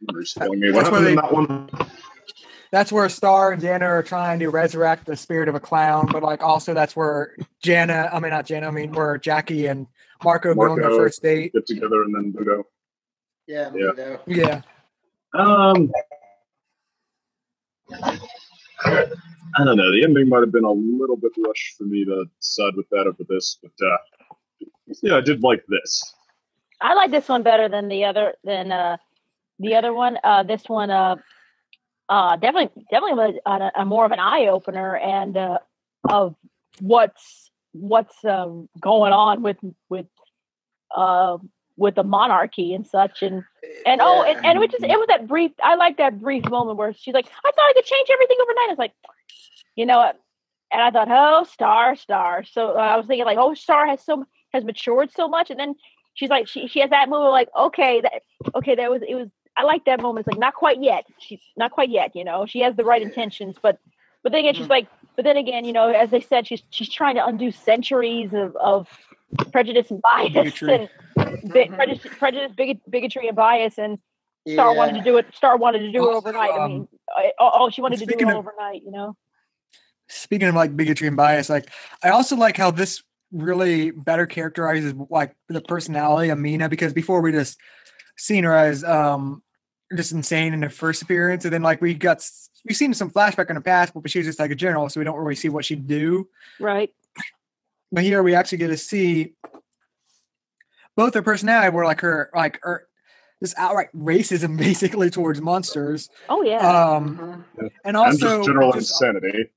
You're just telling me what happened in that one. That's where Star and Jana are trying to resurrect the spirit of a clown, but like also that's where where Jackie and Marco go on their first date. Get together and then Budo. Yeah. Yeah. I don't know. The ending might have been a little bit rushed for me to side with that over this, but yeah, I did like this. I like this one better than the other one. This one definitely was a more of an eye opener and of what's going on with the monarchy and such and it was that brief. I like that brief moment where she's like, I thought I could change everything overnight. It's like, you know what? And I thought, oh, Star. So I was thinking like, oh, Star has matured so much, and then she's like, she has that moment like, it was. I like that moment. It's like not quite yet. She's not quite yet. You know, she has the right intentions, but then again, she's like, but then again, you know, as they said, she's trying to undo centuries of prejudice and bias Bigotry. and prejudice, bigotry and bias, and Star wanted to do it. Star wanted to do it overnight. I mean, she wanted to do it overnight. You know. Speaking of like bigotry and bias, like I also like how this really better characterizes like the personality of Mina, because before we just seen her as just insane in her first appearance, and then like we've seen some flashback in her past, but she was just like a general, so we don't really see what she'd do. Right. But here we actually get to see both her personality, where like her this outright racism basically towards monsters. Oh yeah. And also and just general insanity.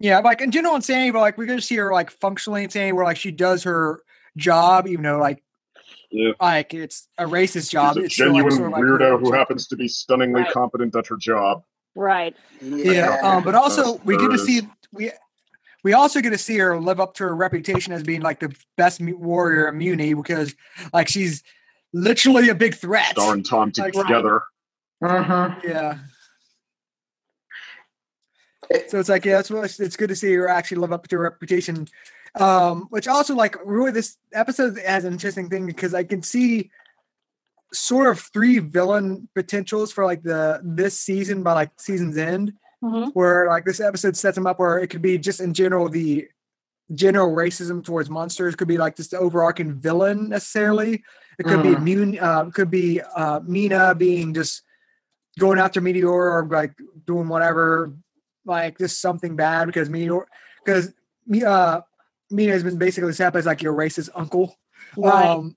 Yeah, like in general insanity, but like we're gonna see her like functionally insane, where like she does her job, even though like it's a racist job. She's a it's genuine still, like, weirdo who happens to be stunningly competent at her job. Right. Yeah. But also we get to see we also get to see her live up to her reputation as being like the best warrior in Muni, because like she's literally a big threat. Star and Tom together. Yeah. So it's like, yeah, it's good to see her actually live up to her reputation. Which also, like, really, this episode has an interesting thing because I can see sort of 3 villain potentials for like this season by like season's end, where like this episode sets them up where it could be just in general the general racism towards monsters. Could be like just the overarching villain necessarily. It could be Mina being just going after Meteor or like doing whatever, like just something bad because Mina has been basically set up as like your racist uncle Right.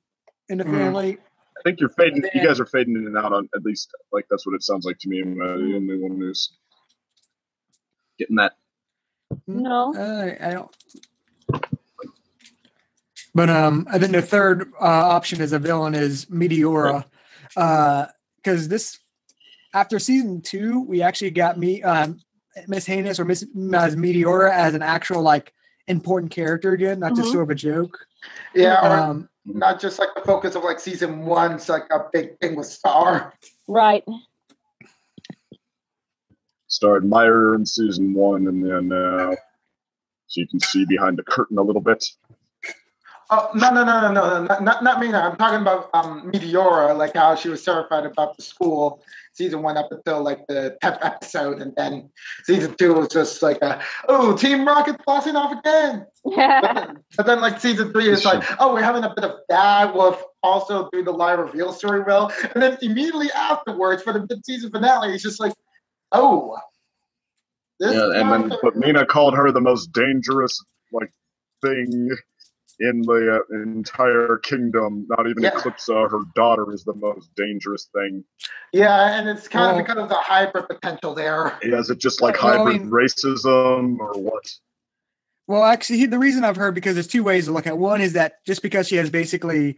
in the family. I think you're fading. You guys are fading in and out on at least. Like that's what it sounds like to me. I'm the only one who's getting that. No. I don't. But I think the third option as a villain is Meteora, because this after season 2 we actually got Miss Heinous or Miss Meteora as an actual like important character again, not just sort of a joke. Yeah, or not just like the focus of like season 1's like a big thing with Star. Right. Star admired her in season 1, and then so you can see behind the curtain a little bit. Oh no, not Mina. I'm talking about Meteora, like how she was terrified about the school season 1 up until like the 10th episode, and then season 2 was just like Team Rocket flossing off again. but then like season 3 is like, we're having a bit of that with also doing the live reveal story well, and then immediately afterwards for the mid-season finale, it's just like, but Mina called her the most dangerous like thing in the entire kingdom. Not even Eclipsa, her daughter, is the most dangerous thing. Yeah, and it's kind of because of the hybrid potential there. Is it just like hybrid racism or what? Well, actually, the reason I've heard, because there's two ways to look at it. One is that just because she has basically,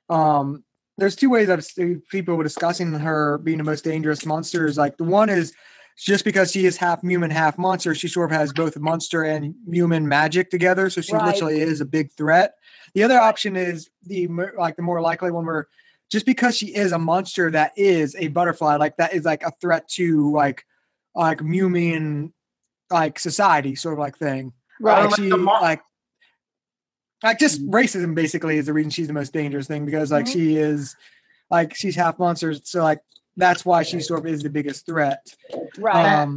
there's two ways I've seen people were discussing her being the most dangerous monster. Is like the one is just because she is half human, half monster, she sort of has both monster and human magic together. So she literally is a big threat. The other option is the more likely one where just because she is a monster that is a butterfly, like that is like a threat to like human like society sort of like thing. Right. Like just racism basically is the reason she's the most dangerous thing, because like she is like she's half monster. So like that's why she sort of is the biggest threat. Right.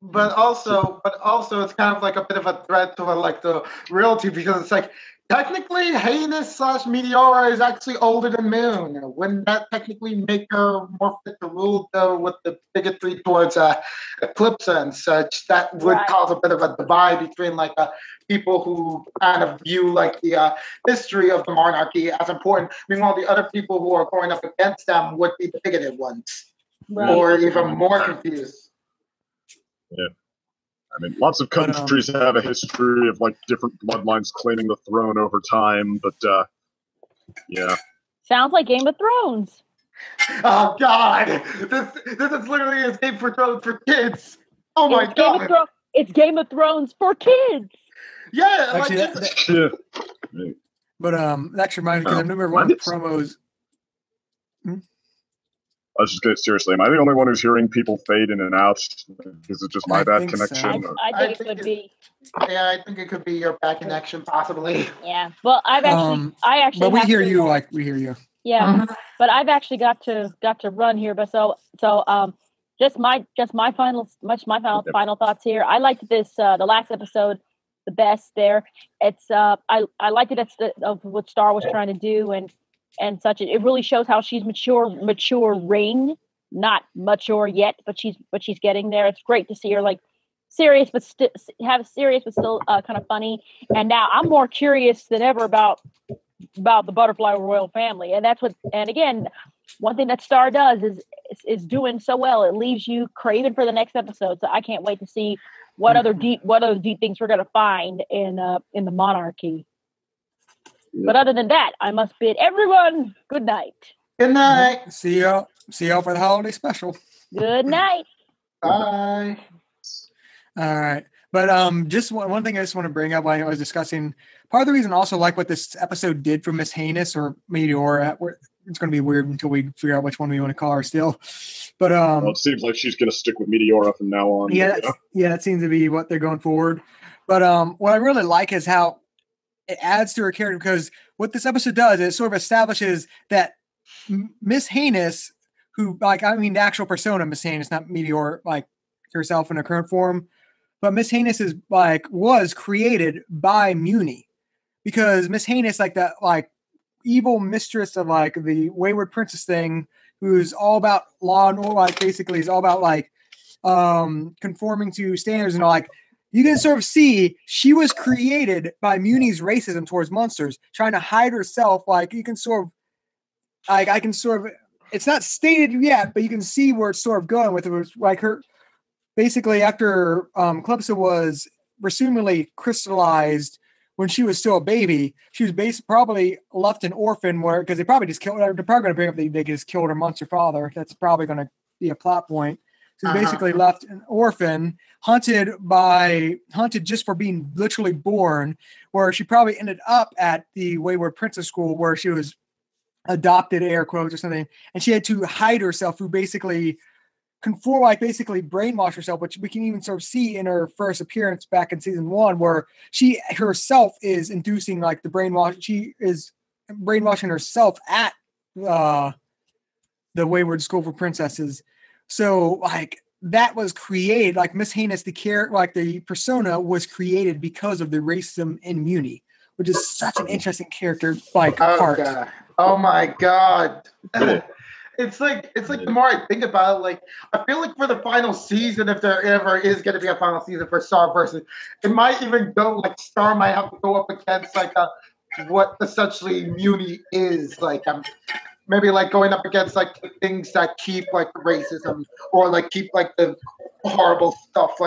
But also it's kind of like a bit of a threat to like the reality, because it's like technically Heinous / Meteora is actually older than Moon. Wouldn't that technically make her more fit to rule, though, with the bigotry towards Eclipsa and such? That would cause a bit of a divide between like people who kind of view like the history of the monarchy as important. Meanwhile, the other people who are going up against them would be the bigoted ones, or even more confused. Yeah. I mean, lots of countries have a history of like different bloodlines claiming the throne over time, but yeah. Sounds like Game of Thrones. Oh God, this is literally a Game of Thrones for kids. Oh my God, it's Game of Thrones for kids. Yeah, actually, but that reminds me, because I remember one of the promos. I was just getting seriously. Am I the only one who's hearing people fade in and out? Is it just my bad connection? So. I think it could be. Yeah, I think it could be your bad connection, possibly. Yeah. Well, I actually. But we hear you. Like we hear you. Yeah, but I've actually got to run here. But just my final thoughts here. I liked this the last episode the best. There, it's I liked it of what Star was trying to do and such. It really shows how she's maturing, not mature yet, but she's getting there. It's great to see her like serious, but still kind of funny. And now I'm more curious than ever about the Butterfly Royal family, and that's what. And again, one thing that Star does is doing so well. It leaves you craving for the next episode. So I can't wait to see what other deep things we're going to find in the monarchy. But other than that, I must bid everyone good night. Good night. See y'all for the holiday special. Good night. Bye. All right. But just one thing I just want to bring up while I was discussing, part of the reason also like what this episode did for Miss Heinous or Meteora, it's going to be weird until we figure out which one we want to call her still. But well, it seems like she's going to stick with Meteora from now on. Yeah, that seems to be what they're going forward. But what I really like is how it adds to her character, because what this episode does is it sort of establishes that Miss Heinous, who the actual persona Miss Heinous, not Meteor like herself in her current form, but Miss Heinous is was created by Muni, because Miss Heinous, that evil mistress of the Wayward Princess thing, who's all about law and order, basically is all about conforming to standards and all. You can sort of see she was created by Muni's racism towards monsters, trying to hide herself. You can sort of, I can sort of, it's not stated yet, but you can see where it's sort of going with it. It was her, basically after Calypso was presumably crystallized when she was still a baby, she was probably left an orphan because they probably just killed her. They're probably going to bring up they just killed her monster father. That's probably going to be a plot point. She's basically left an orphan, hunted just for being literally born, where she probably ended up at the Wayward Princess School, where she was adopted, air quotes or something, and she had to hide herself through basically basically brainwash herself, which we can even sort of see in her first appearance back in season 1, where she herself is inducing the brainwash. She is brainwashing herself at the Wayward School for Princesses. So that was created, Miss Heinous, the persona was created because of the racism in Muni, which is such an interesting character part. God. Oh my God. It's the more I think about it, I feel for the final season, if there ever is going to be a final season for Star versus, it might even go Star might have to go up against what essentially Muni is maybe going up against the things that keep racism or keep the horrible stuff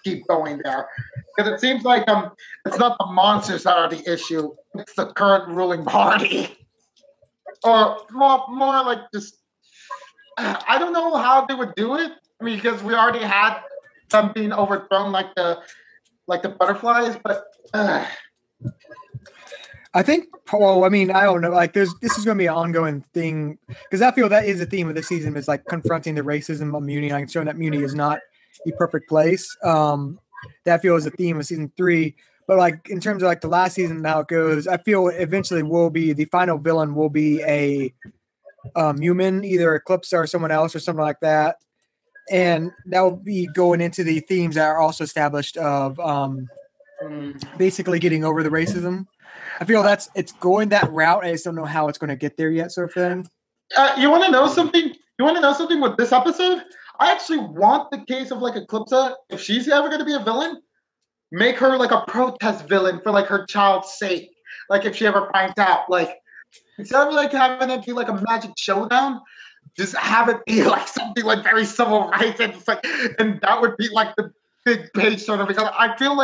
keep going there, because it seems it's not the monsters that are the issue, it's the current ruling party, or more just I don't know how they would do it. I mean, because we already had them being overthrown the butterflies, but I think, well, I mean, I don't know. This is going to be an ongoing thing, because I feel that is the theme of the season, is confronting the racism of Muni, showing that Muni is not the perfect place. That I feel is the theme of season 3. But in terms of the last season and how it goes, I feel eventually the final villain will be a human, either Eclipse or someone else or something like that. And that will be going into the themes that are also established of basically getting over the racism. I feel it's going that route. I just don't know how it's going to get there yet, sort of thing. You want to know something? You want to know something with this episode? I actually want the case of Eclipse, if she's ever going to be a villain, make her a protest villain for her child's sake. If she ever finds out, instead of having it be a magic showdown, just have it be something very civil rights, and and that would be the big page sort of, because I feel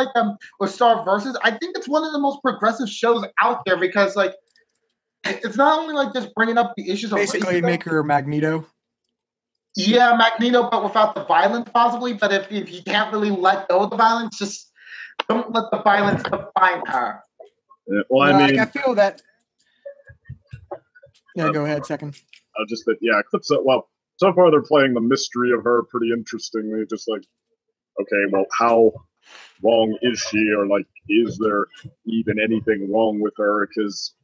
with Star Versus, I think it's one of the most progressive shows out there, because it's not only just bringing up the issues of basically racism. Make her Magneto. Yeah, Magneto, but without the violence possibly. But if you can't really let go of the violence, just don't let the violence define her. Well, I mean, I feel that. Yeah, go ahead. Second. Just that, yeah, Eclipse. Well, so far they're playing the mystery of her pretty interestingly. Just okay, well, how wrong is she, or is there even anything wrong with her? Because,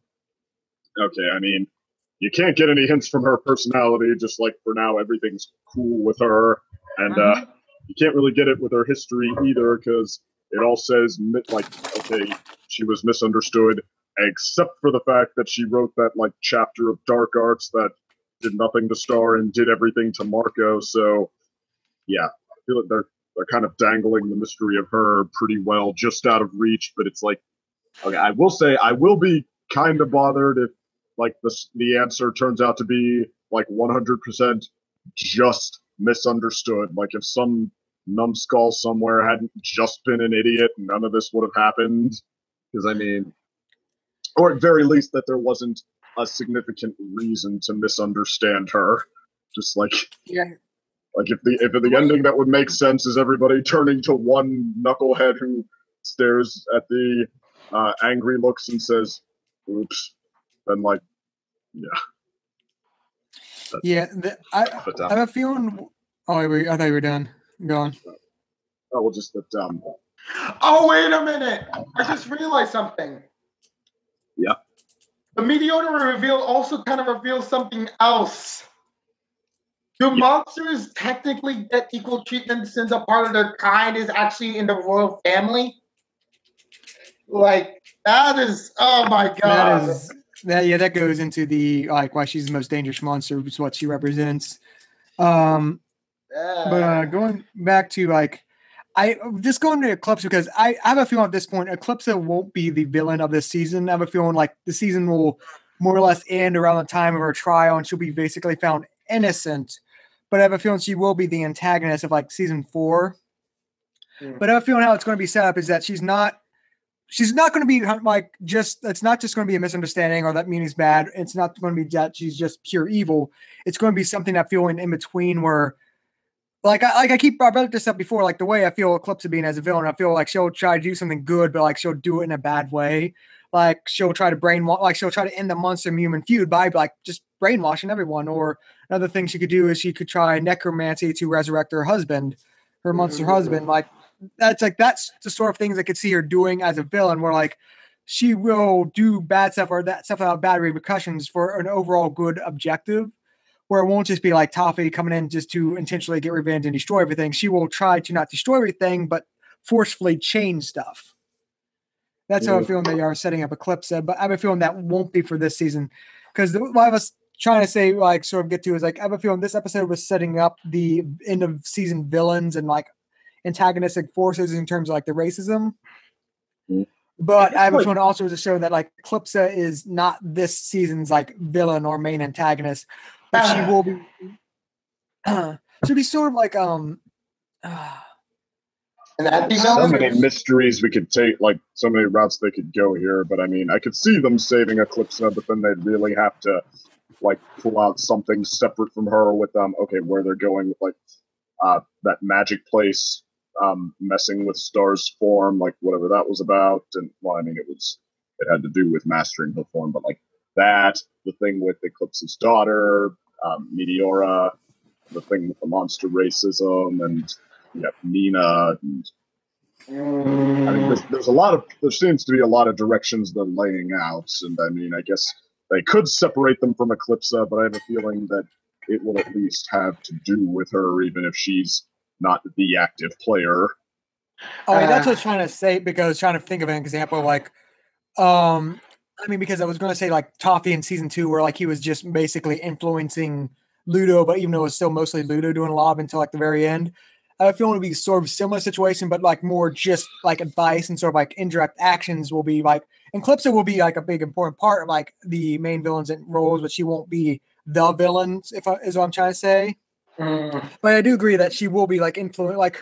okay, I mean, you can't get any hints from her personality. Just for now, everything's cool with her, and you can't really get it with her history either, because it all says okay, she was misunderstood, except for the fact that she wrote that chapter of Dark Arts that did nothing to Star and did everything to Marco. So yeah, I feel like they're kind of dangling the mystery of her pretty well, just out of reach. But it's okay, I will say I will be kind of bothered if the answer turns out to be 100% just misunderstood. If some numbskull somewhere hadn't just been an idiot, none of this would have happened. Because I mean, or at very least that there wasn't a significant reason to misunderstand her. Just yeah. If the ending that would make sense is everybody turning to one knucklehead who stares at the angry looks and says, "Oops," then yeah. Yeah, I have a feeling. Oh, I thought you were done. Go on. Oh, we'll just Oh, wait a minute! I just realized something. Yeah. The Meteora reveal also kind of reveals something else. Do monsters technically get equal treatment since a part of their kind is actually in the royal family? Like, that is, oh my god. That goes into the like why she's the most dangerous monster, which is what she represents. But going back to like, I just going to Eclipse because I have a feeling at this point Eclipse won't be the villain of this season. I have a feeling like the season will more or less end around the time of her trial, and she'll be basically found innocent. But I have a feeling she will be the antagonist of like season 4. But I have a feeling how it's going to be set up is that she's not going to be like just, it's not just going to be a misunderstanding or that meaning's bad. It's not going to be that she's just pure evil. It's going to be something that feeling in between where I brought this up before, like the way I feel Eclipse being as a villain, I feel like she'll try to do something good, but like she'll do it in a bad way. Like she'll try to brainwash, like she'll try to end the monster human feud by like just brainwashing everyone. Or another thing she could do is she could try necromancy to resurrect her husband, her monster husband. Like that's the sort of things I could see her doing as a villain, where like she will do bad stuff or that stuff without bad repercussions for an overall good objective. Where it won't just be like Toffee coming in just to intentionally get revenge and destroy everything. She will try to not destroy everything, but forcefully change stuff. That's how I feel they are setting up Eclipse. But I have a feeling that won't be for this season. Because what I was trying to say, like, sort of get to is like, I have a feeling this episode was setting up the end of season villains and like antagonistic forces in terms of like the racism. But I have a feeling also to show that like Eclipse is not this season's like villain or main antagonist. But she will be. She'll be sort of like so many mysteries we could take, like so many routes they could go here. But I mean, I could see them saving Eclipse, but then they'd really have to like pull out something separate from her with okay, where they're going with like that magic place, messing with Star's form, like whatever that was about. And well, I mean, it had to do with mastering her form, but like that, the thing with Eclipse's daughter. Meteora, the thing with the monster racism, and Nina. And, I mean, there seems to be a lot of directions they're laying out, and I mean, I guess they could separate them from Eclipse, but I have a feeling that it will at least have to do with her, even if she's not the active player. Oh, that's what I was trying to say, because I was trying to think of an example, like, I mean, because I was going to say like Toffee in season 2, where like he was just basically influencing Ludo, but even though it was still mostly Ludo doing a lot of until like the very end, I feel it would be sort of similar situation, but like more just like advice and sort of like indirect actions will be like, and Eclipse will be like a big important part of like the main villains and roles, but she won't be the villain, is what I'm trying to say. But I do agree that she will be like influence, like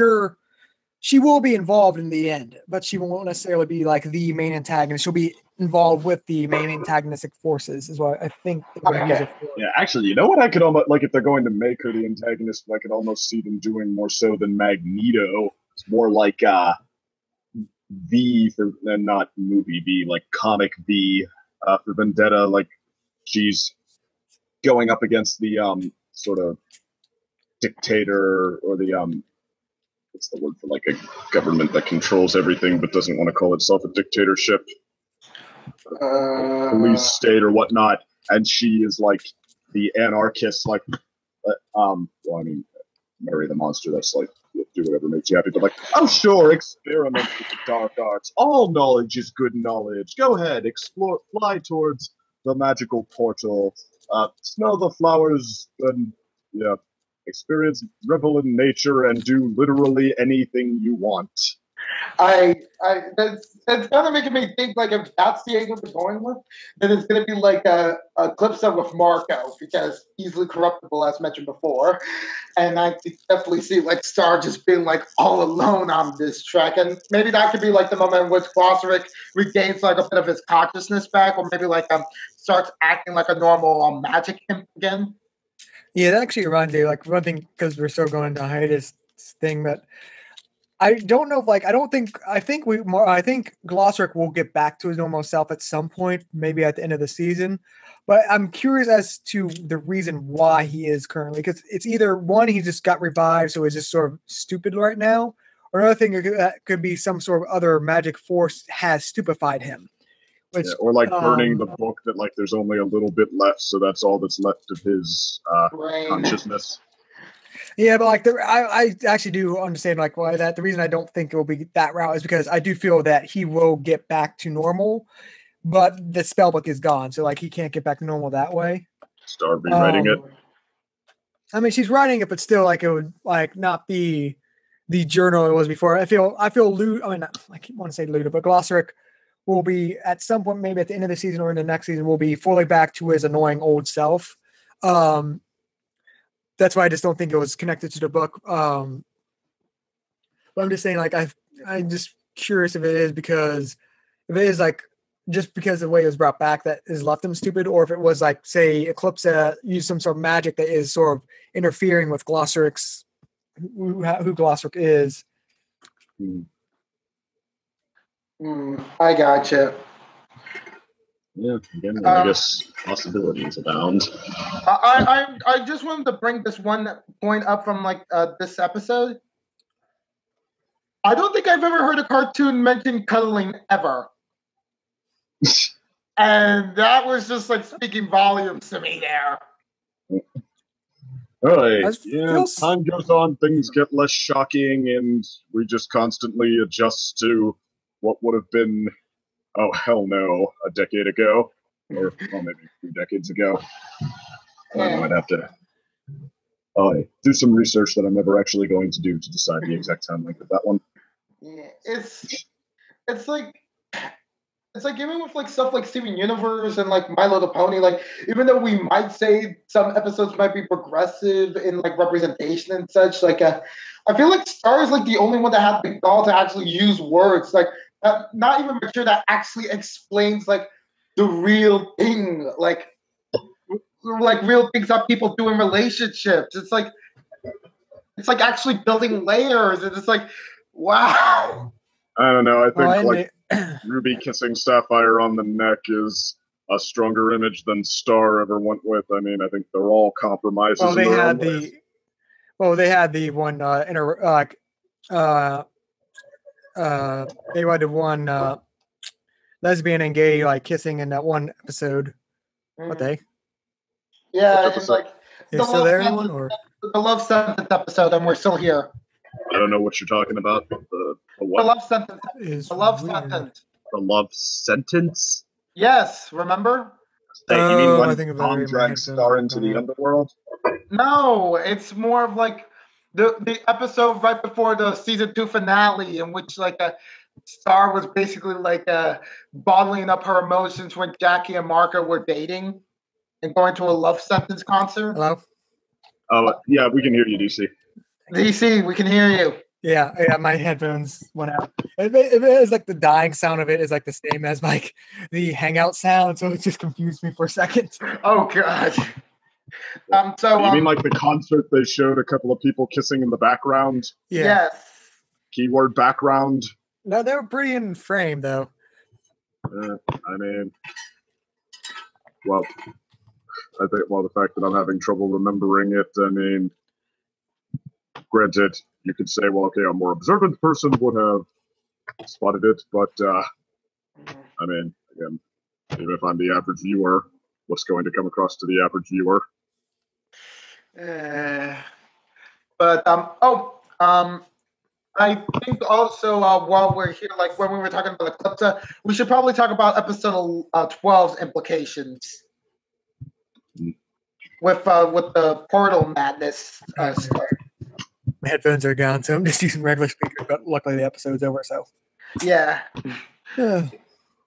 she will be involved in the end, but she won't necessarily be like the main antagonist. She'll be involved with the main antagonistic forces, is what I think they're going to use it for. Yeah, actually, you know what? I could almost, like, if they're going to make her the antagonist, I could almost see them doing more so than Magneto. It's more like V for, and not movie V, like comic V for Vendetta. Like, she's going up against the sort of dictator, or the what's the word for like a government that controls everything but doesn't want to call itself a dictatorship, police state or whatnot, and she is like the anarchist, like well, I mean, marry the monster, that's like, do whatever makes you happy, but like, oh sure, experiment with the dark arts, all knowledge is good knowledge, go ahead, explore, fly towards the magical portal, smell the flowers, and yeah, experience, revel in nature, and do literally anything you want. That's kind of making me think, like, if that's the angle they're going with, then it's going to be like a Eclipse with Marco, because easily corruptible, as mentioned before. And I could definitely see, like, Star just being, like, all alone on this track. And maybe that could be, like, the moment in which Glossaric regains, like, a bit of his consciousness back, or maybe, like, starts acting like a normal magic imp again. Yeah, that actually reminds me, like, one thing, because we're still going to hiatus thing, that I don't know if, like, I think Glossaric will get back to his normal self at some point, maybe at the end of the season. But I'm curious as to the reason why he is currently, because it's either one, he just got revived, so he's just sort of stupid right now, or another thing that could be some sort of other magic force has stupefied him. Which, yeah, or like burning the book that like there's only a little bit left, so that's all that's left of his consciousness. Yeah, but like I actually do understand like why that. The reason I don't think it will be that route is because I do feel that he will get back to normal, but the spell book is gone, so like he can't get back to normal that way. Star rewriting it. I mean, she's writing it, but still, like it would like not be the journal it was before. I feel I mean, I keep want to say Luda, but Glossaric will be at some point, maybe at the end of the season or in the next season, will be fully back to his annoying old self. That's why I just don't think it was connected to the book. But I'm just saying, like, I'm just curious if it is because if it is like just because of the way it was brought back that has left him stupid, or if it was like, say, Eclipse used some sort of magic that is sort of interfering with Glossaric's who Glossaric is. I gotcha. Yeah, again, I guess possibilities abound. I just wanted to bring this one point up from like this episode. I don't think I've ever heard a cartoon mention cuddling ever. And that was just like speaking volumes to me there. Right. Yeah, as time goes on, things get less shocking, and we just constantly adjust to what would have been, oh, hell no, a decade ago. Or well, maybe 2 decades ago. I don't know, I'd have to do some research that I'm never actually going to do to decide the exact time length of that one. Yeah, it's like even with like stuff like Steven Universe and like My Little Pony, like even though we might say some episodes might be progressive in like representation and such, like I feel like Star is like the only one that had the gall to actually use words, like not even mature, that actually explains like the real thing, like real things that people do in relationships. It's like actually building layers, and it's like, wow. I don't know. I think Ruby kissing Sapphire on the neck is a stronger image than Star ever went with. I mean, I think they're all compromises. Well, they had the one they had the one lesbian and gay like kissing in that one episode. What they? Yeah, and like is still there anyone or the love sentence episode, and we're still here. I don't know what you're talking about. The what? The love sentence. The love sentence. The love sentence? Yes, remember? You mean when Tom drags Star into the underworld? No, it's more of like the episode right before the season 2 finale, in which like Star was basically like bottling up her emotions when Jackie and Marco were dating and going to a love sentence concert. Hello? Yeah, we can hear you, DC. DC, we can hear you. Yeah, my headphones went out. It is like the dying sound of it is like the same as like the hangout sound, so it just confused me for a second. Oh god. You mean like the concert they showed a couple of people kissing in the background? Yeah. Yes. Keyword background. No, they were pretty in frame though. I mean, well, I think the fact that I'm having trouble remembering it, I mean, granted, you could say, well, okay, a more observant person would have spotted it, but I mean, again, even if I'm the average viewer, what's going to come across to the average viewer? I think also while we're here, like when we were talking about Eclipse, we should probably talk about episode 12's implications with the portal madness stuff. My headphones are gone, so I'm just using regular speakers. But luckily, the episode's over. So yeah.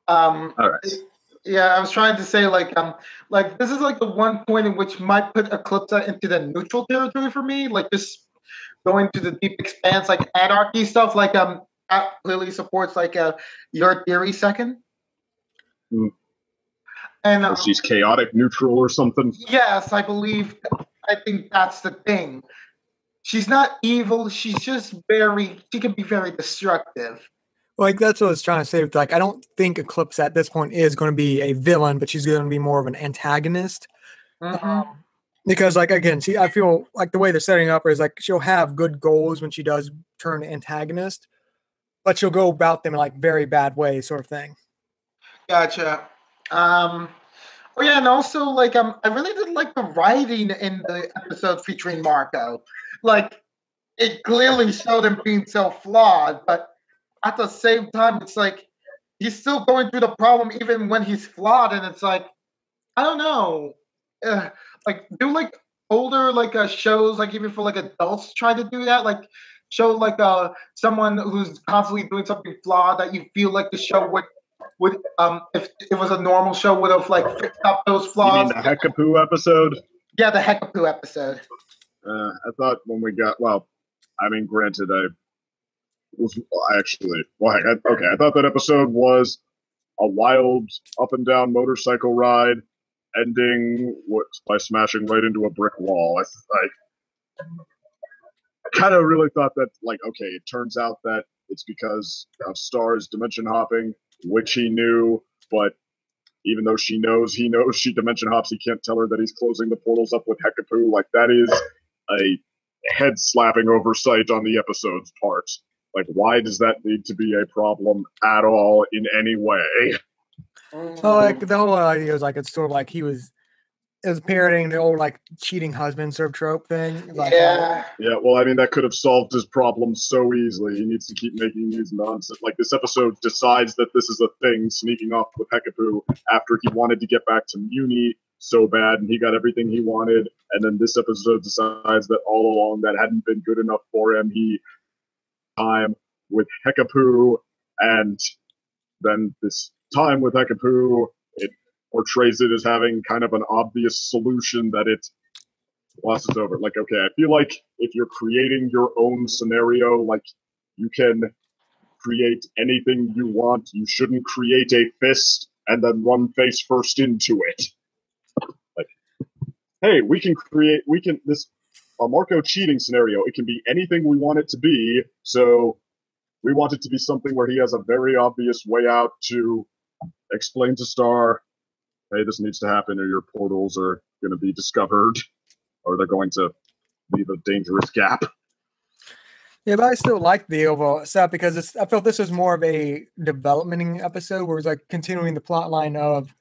All right. Yeah, I was trying to say like this is like the one point in which might put Eclipse into the neutral territory for me, like just going to the deep expanse, like anarchy stuff. Like that clearly supports like your theory second. And she's chaotic neutral or something. Yes, I think that's the thing. She's not evil. She's just she can be very destructive. Like that's what I was trying to say. Like I don't think Eclipse at this point is going to be a villain, but she's going to be more of an antagonist. Because like again, I feel like the way they're setting up is like she'll have good goals when she does turn antagonist, but she'll go about them in like very bad ways, sort of thing. Gotcha. Oh yeah, and also like I really did like the writing in the episode featuring Marco. like it clearly showed him being so flawed, but at the same time, it's like he's still going through the problem even when he's flawed, and it's like I don't know, like do like older like shows like even for like adults try to do that, like show like someone who's constantly doing something flawed that you feel like the show would if it was a normal show would have like fixed up those You mean flaws. the Heckapoo episode? Yeah, the Heckapoo episode. I thought when we got, well, I mean, granted, I thought that episode was a wild up and down motorcycle ride, ending by smashing right into a brick wall. I kind of really thought that, like, okay, it turns out that it's because of Star's dimension hopping, which he knew, but even though he knows she dimension hops, he can't tell her that he's closing the portals up with Heckapoo. Like, that is a head-slapping oversight on the episode's part. Like, why does that need to be a problem at all in any way? So, like, the whole idea was, like, it's sort of like it was parroting the old, like, cheating husband sort of trope thing. Like, Yeah. Yeah, well, I mean, that could have solved his problem so easily. He needs to keep making these nonsense. Like, this episode decides that this is a thing, sneaking off with Heckapoo after he wanted to get back to Muni so bad, and he got everything he wanted. And then this episode decides that all along that hadn't been good enough for him. He time with Heckapoo, and then this time with Heckapoo, it portrays it as having kind of an obvious solution that it glosses over. Like, okay, I feel like if you're creating your own scenario, like, you can create anything you want. You shouldn't create a fist and then run face first into it. Like, hey, this a Marco cheating scenario. It can be anything we want it to be. So we want it to be something where he has a very obvious way out to explain to Star, hey, this needs to happen or your portals are going to be discovered or they're going to leave a dangerous gap. yeah, but I still like the overall stuff because I felt this was more of a developmenting episode where it was like continuing the plot line of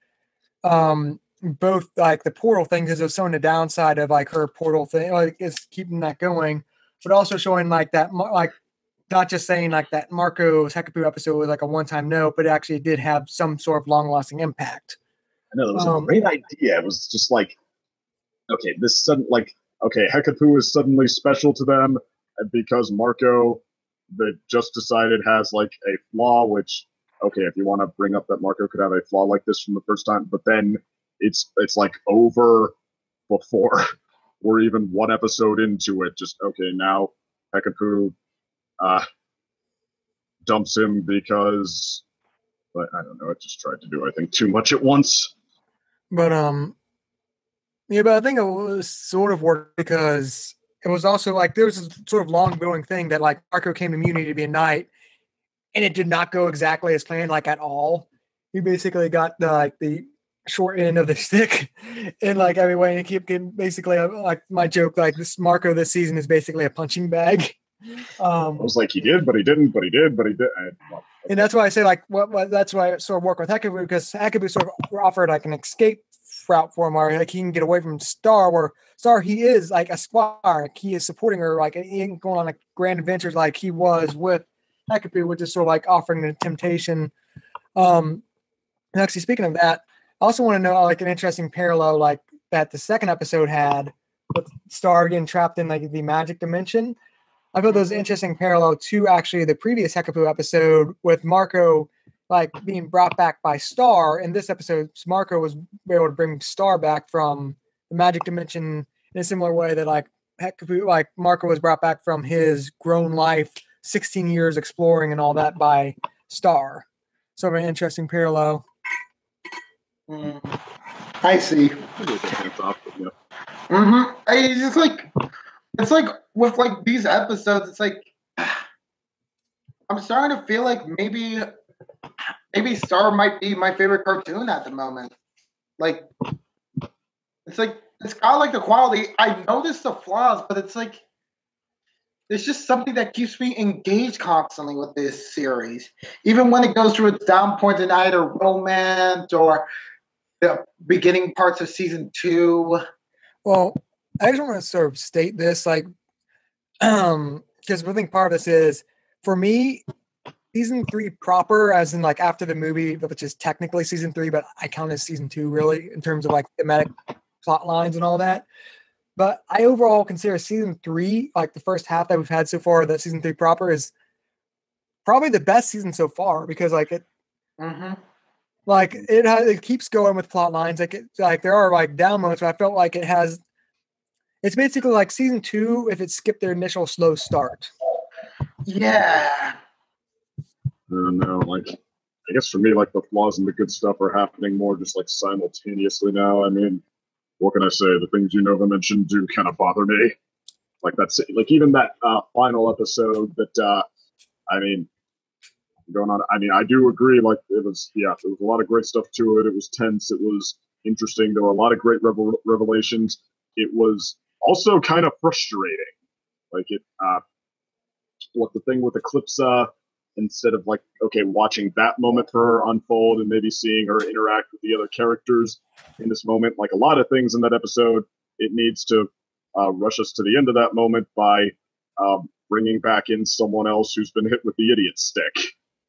both like the portal thing because it was showing the downside of like her portal thing, like it's keeping that going, but also showing like that like not just saying like that Marco's Heckapoo episode was like a one-time note, but it actually did have some sort of long-lasting impact. I know, it was a great idea. It was just like, okay, Heckapoo is suddenly special to them because Marco that just decided has like a flaw, which, okay, if you want to bring up that Marco could have a flaw like this from the first time, but then it's like over before we're even one episode into it. Just, okay, now Heckapoo dumps him because, but I don't know, it just tried to do, I think, too much at once. But yeah, but I think it was sort of worked because it was also like there was this sort of long going thing that like Marco came to Muni to be a knight, and it did not go exactly as planned, like at all. He basically got the short end of the stick in like every way, and he kept getting basically like my joke, like this Marco this season is basically a punching bag. I was like, he did, but he didn't, but he did, but he did. And that's why I say like what that's why I sort of work with Heckapoo because Heckapoo sort of offered like an escape route for him where like he can get away from Star, where Star he is like a squire, like, he is supporting her, like he ain't going on like grand adventures like he was with Heckapoo, which is sort of like offering the temptation. Actually, speaking of that, I also want to know like an interesting parallel like that the second episode had with Star getting trapped in like the magic dimension. I thought there was an interesting parallel to actually the previous Heckapoo episode with Marco like being brought back by Star. In this episode, Marco was able to bring Star back from the magic dimension in a similar way that like Heckapoo, like Marco was brought back from his grown life, 16 years exploring and all that by Star. Sort of an interesting parallel. I see. It's like with like these episodes, it's like I'm starting to feel like maybe Star might be my favorite cartoon at the moment. Like it's got like the quality. I noticed the flaws, but it's like there's just something that keeps me engaged constantly with this series. Even when it goes through its down point in either romance or the beginning parts of season 2. Well, I just want to sort of state this, like because I think part of this is, for me, season 3 proper, as in like after the movie, which is technically season 3, but I count as season 2 really in terms of like thematic plot lines and all that. But I overall consider season 3, like the first half that we've had so far, that season 3 proper is probably the best season so far, because like it, like it keeps going with plot lines. Like there are like down moments, but I felt like it's basically like season 2 if it skipped their initial slow start. Yeah. I don't know, like, I guess for me, like, the flaws and the good stuff are happening more just, like, simultaneously now. I mean, what can I say? The things Nova mentioned do kind of bother me. Like, that's, like, even that final episode that, I mean, going on, I mean, I do agree, like, there was a lot of great stuff to it. It was tense. It was interesting. There were a lot of great revelations. It was also kind of frustrating. Like, what the thing with Eclipsa, instead of like, okay, watching that moment for her unfold and maybe seeing her interact with the other characters in this moment, like a lot of things in that episode, it needs to rush us to the end of that moment by bringing back in someone else who's been hit with the idiot stick.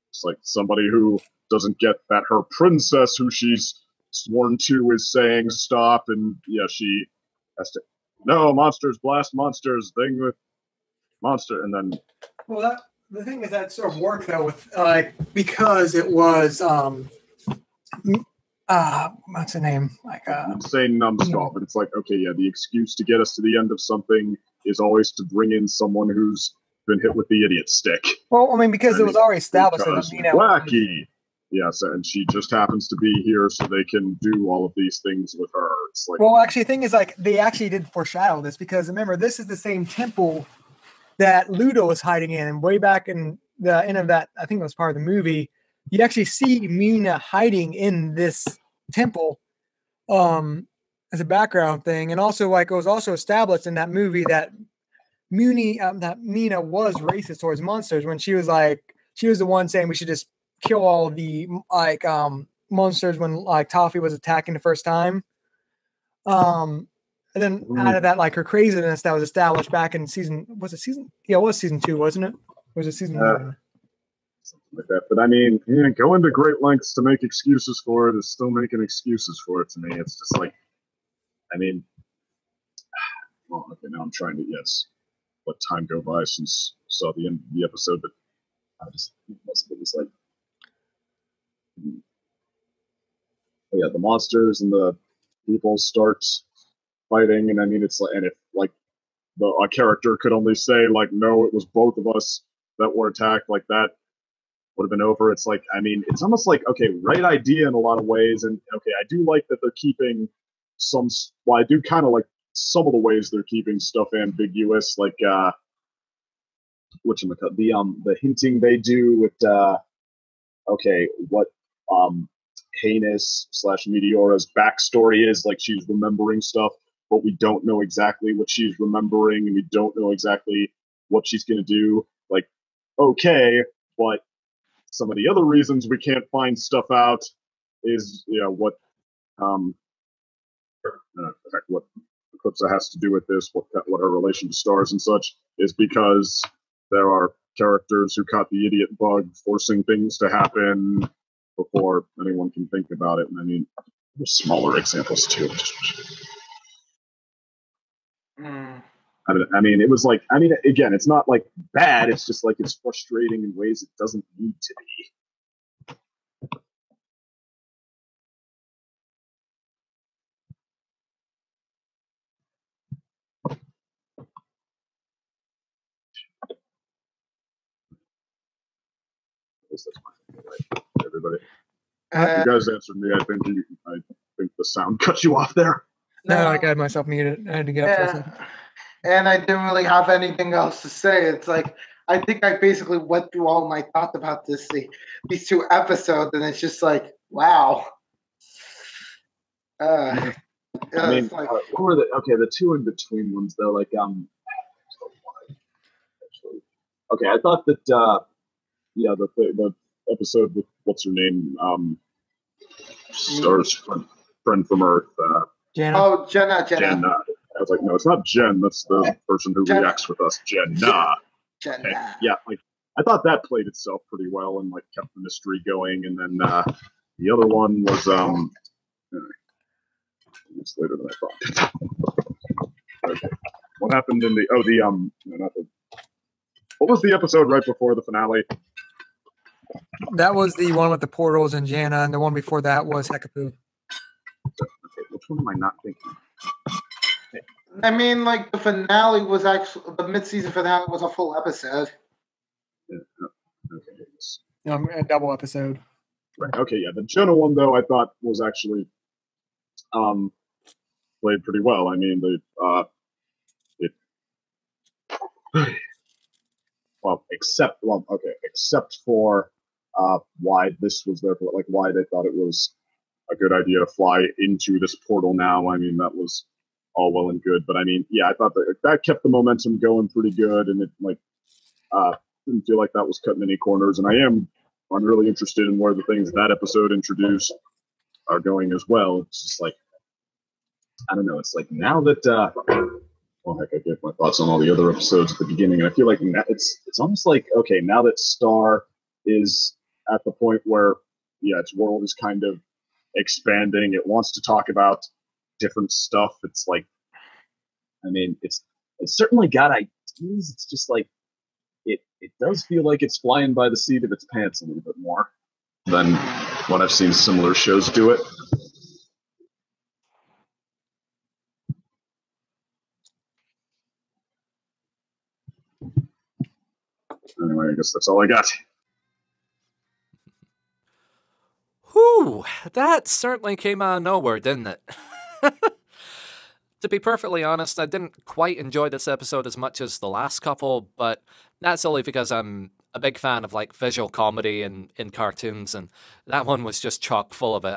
It's like somebody who doesn't get that her princess, who she's sworn to, is saying stop, and yeah, she has to, no, monsters blast monsters, thing with monster, and then, well, the thing is that sort of worked though with like, because it was what's the name, like insane numbskull. But it's like, okay, yeah, the excuse to get us to the end of something is always to bring in someone who's been hit with the idiot stick. Well, I mean, because it was already established that Mina wacky. Yes, and she just happens to be here so they can do all of these things with her. It's like, well, actually, the thing is, like, they actually did foreshadow this, because remember, this is the same temple that Ludo was hiding in, and way back in the end of that, I think it was part of the movie, you actually see Mina hiding in this temple as a background thing. And also, like, it was also established in that movie that Mina was racist towards monsters, when she was the one saying we should just kill all the like monsters when like Toffee was attacking the first time. And then out of that, like, her craziness that was established back in season, it was season 2, wasn't it? Or was it season 1? Something like that. But I mean, going to great lengths to make excuses for it is still making excuses for it to me. It's just like, I mean, well, okay, now I'm trying to, let time go by since I saw the end of the episode, but I just, it was like, yeah, the monsters and the people start fighting, and I mean, it's like, and if like a character could only say like, no, it was both of us that were attacked, like that would have been over. It's like, I mean, it's almost like, okay, right idea in a lot of ways, and okay, I do like that they're keeping some. Well, I do kind of like some of the ways they're keeping stuff ambiguous, like the hinting they do with okay, what Heinous / Meteora's backstory is, like she's remembering stuff, but we don't know exactly what she's remembering, and we don't know exactly what she's going to do. Like, okay, but some of the other reasons we can't find stuff out is, what what Eclipsa has to do with this, what her relation to stars and such, is because there are characters who caught the idiot bug, forcing things to happen before anyone can think about it. And I mean, there's smaller examples too. I mean, it was like, I mean, again, it's not like bad. It's just like, it's frustrating in ways it doesn't need to be. That's my opinion, right? Everybody. You guys answered me. I think the sound cut you off there. No, I got myself muted. I had to get up for a second. And I didn't really have anything else to say. It's like, I think I basically went through all my thoughts about these 2 episodes, and it's just like, wow. I mean, like, who were the 2 in between ones though? Like, okay, I thought that, the episode with what's her name, Stars friend from Earth. Jenna. Oh, Jenna. Jenn, I was like, no, it's not Jenn. That's the person who Jenn. reacts with us. Jenn, nah. Jenn. And, yeah, like I thought that played itself pretty well and like kept the mystery going. And then the other one was it's later than I thought. Okay. What happened in the no, not the what was the episode right before the finale? That was the one with the portals and Jana, and the one before that was Hekapoo. Okay, which one am I not thinking? I mean, like the finale was actually the mid-season finale was a full episode. Yeah, okay. A double episode. Right. Okay, yeah. The Jonah one though I thought was actually played pretty well. I mean except for why this was there for, like why they thought it was a good idea to fly into this portal now. I mean, that was all well and good, but I mean, yeah, I thought that kept the momentum going pretty good, and it like didn't feel like that was cutting any corners. And I'm really interested in where the things that episode introduced are going as well. It's just like I don't know. It's like now that well, heck, I gave my thoughts on all the other episodes at the beginning, and I feel like it's almost like okay, now that Star is at the point where yeah, its world is kind of expanding. It wants to talk about different stuff. It's like, I mean, it's certainly got ideas. It's just like it does feel like it's flying by the seat of its pants a little bit more than what I've seen similar shows do it. Anyway, I guess that's all I got. Whew, that certainly came out of nowhere, didn't it? To be perfectly honest, I didn't quite enjoy this episode as much as the last couple, but that's only because I'm a big fan of like visual comedy in cartoons, and that one was just chock full of it.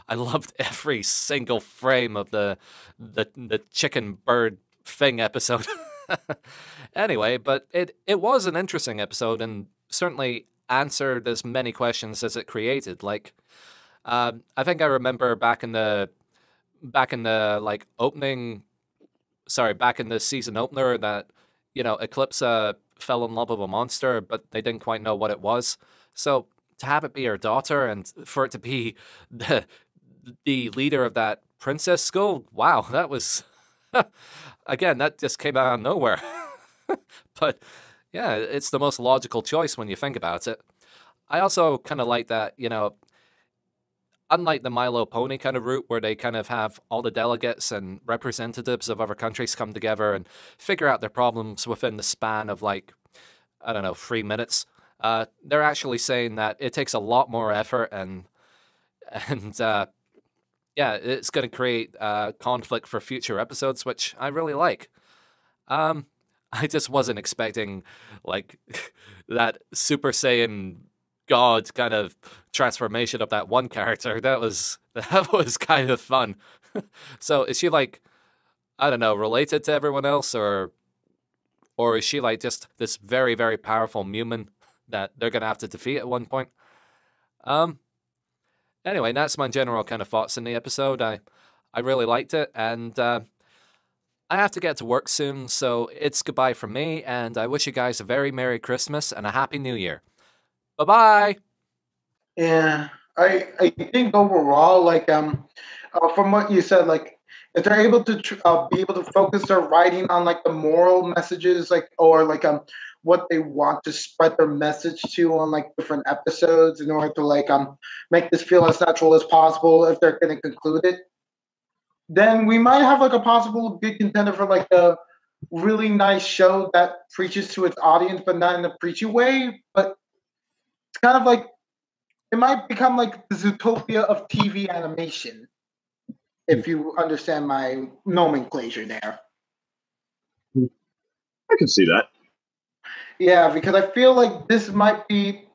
I loved every single frame of the chicken bird thing episode. Anyway, but it was an interesting episode and certainly answered as many questions as it created. Like, I think I remember back in the like opening, sorry, back in the season opener that Eclipse fell in love with a monster, but they didn't quite know what it was. So to have it be her daughter and for it to be the leader of that princess school, wow, that was again, that just came out of nowhere. But yeah, it's the most logical choice when you think about it. I also kind of like that, unlike the Milo Pony kind of route where they kind of have all the delegates and representatives of other countries come together and figure out their problems within the span of like, I don't know, 3 minutes. They're actually saying that it takes a lot more effort and yeah, it's going to create conflict for future episodes, which I really like. I just wasn't expecting like that Super Saiyan God kind of transformation of that one character. That was kind of fun. So is she like, I don't know, related to everyone else, or is she like just this very, very powerful Mumin that they're gonna have to defeat at one point? Anyway, that's my general kind of thoughts in the episode. I really liked it, and I have to get to work soon, so it's goodbye from me, and I wish you guys a very Merry Christmas and a Happy New Year. Bye-bye! Yeah, I think overall, like from what you said, like if they're able to be able to focus their writing on like the moral messages, like or like what they want to spread their message to on like different episodes in order to like make this feel as natural as possible if they're going to conclude it, then we might have like a possible good contender for like a really nice show that preaches to its audience, but not in a preachy way. But it's kind of like it might become like the Zootopia of TV animation, if you understand my nomenclature there. I can see that. Yeah, because I feel like this might be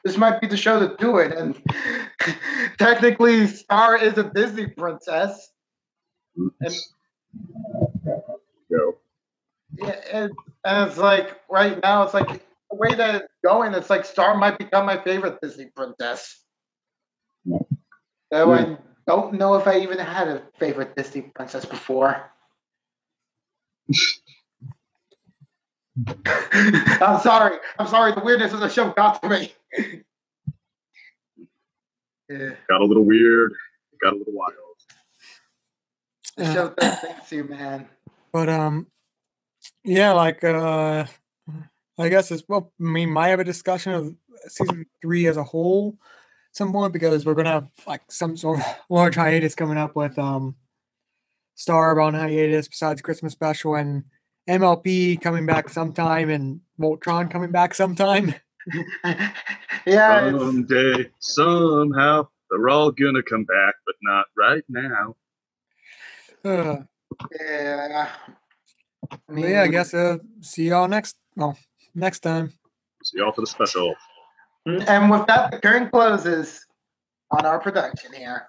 the show to do it, and technically, Star is a Disney princess. And Go. yeah, and it's like right now, it's like the way that it's going. It's like Star might become my favorite Disney princess. Though I don't know if I even had a favorite Disney princess before. I'm sorry. The weirdness of the show got to me. Yeah. Got a little weird. Got a little wild. The show does things to you, man. But yeah, like I guess it's well, we might have a discussion of season 3 as a whole at some point because we're gonna have like some sort of large hiatus coming up with Star on hiatus besides Christmas special and MLP coming back sometime and Voltron coming back sometime. Yeah, Someday, somehow, they're all gonna come back, but not right now. yeah. But yeah, I guess see y'all next time. See y'all for the special. And with that, the curtain closes on our production here.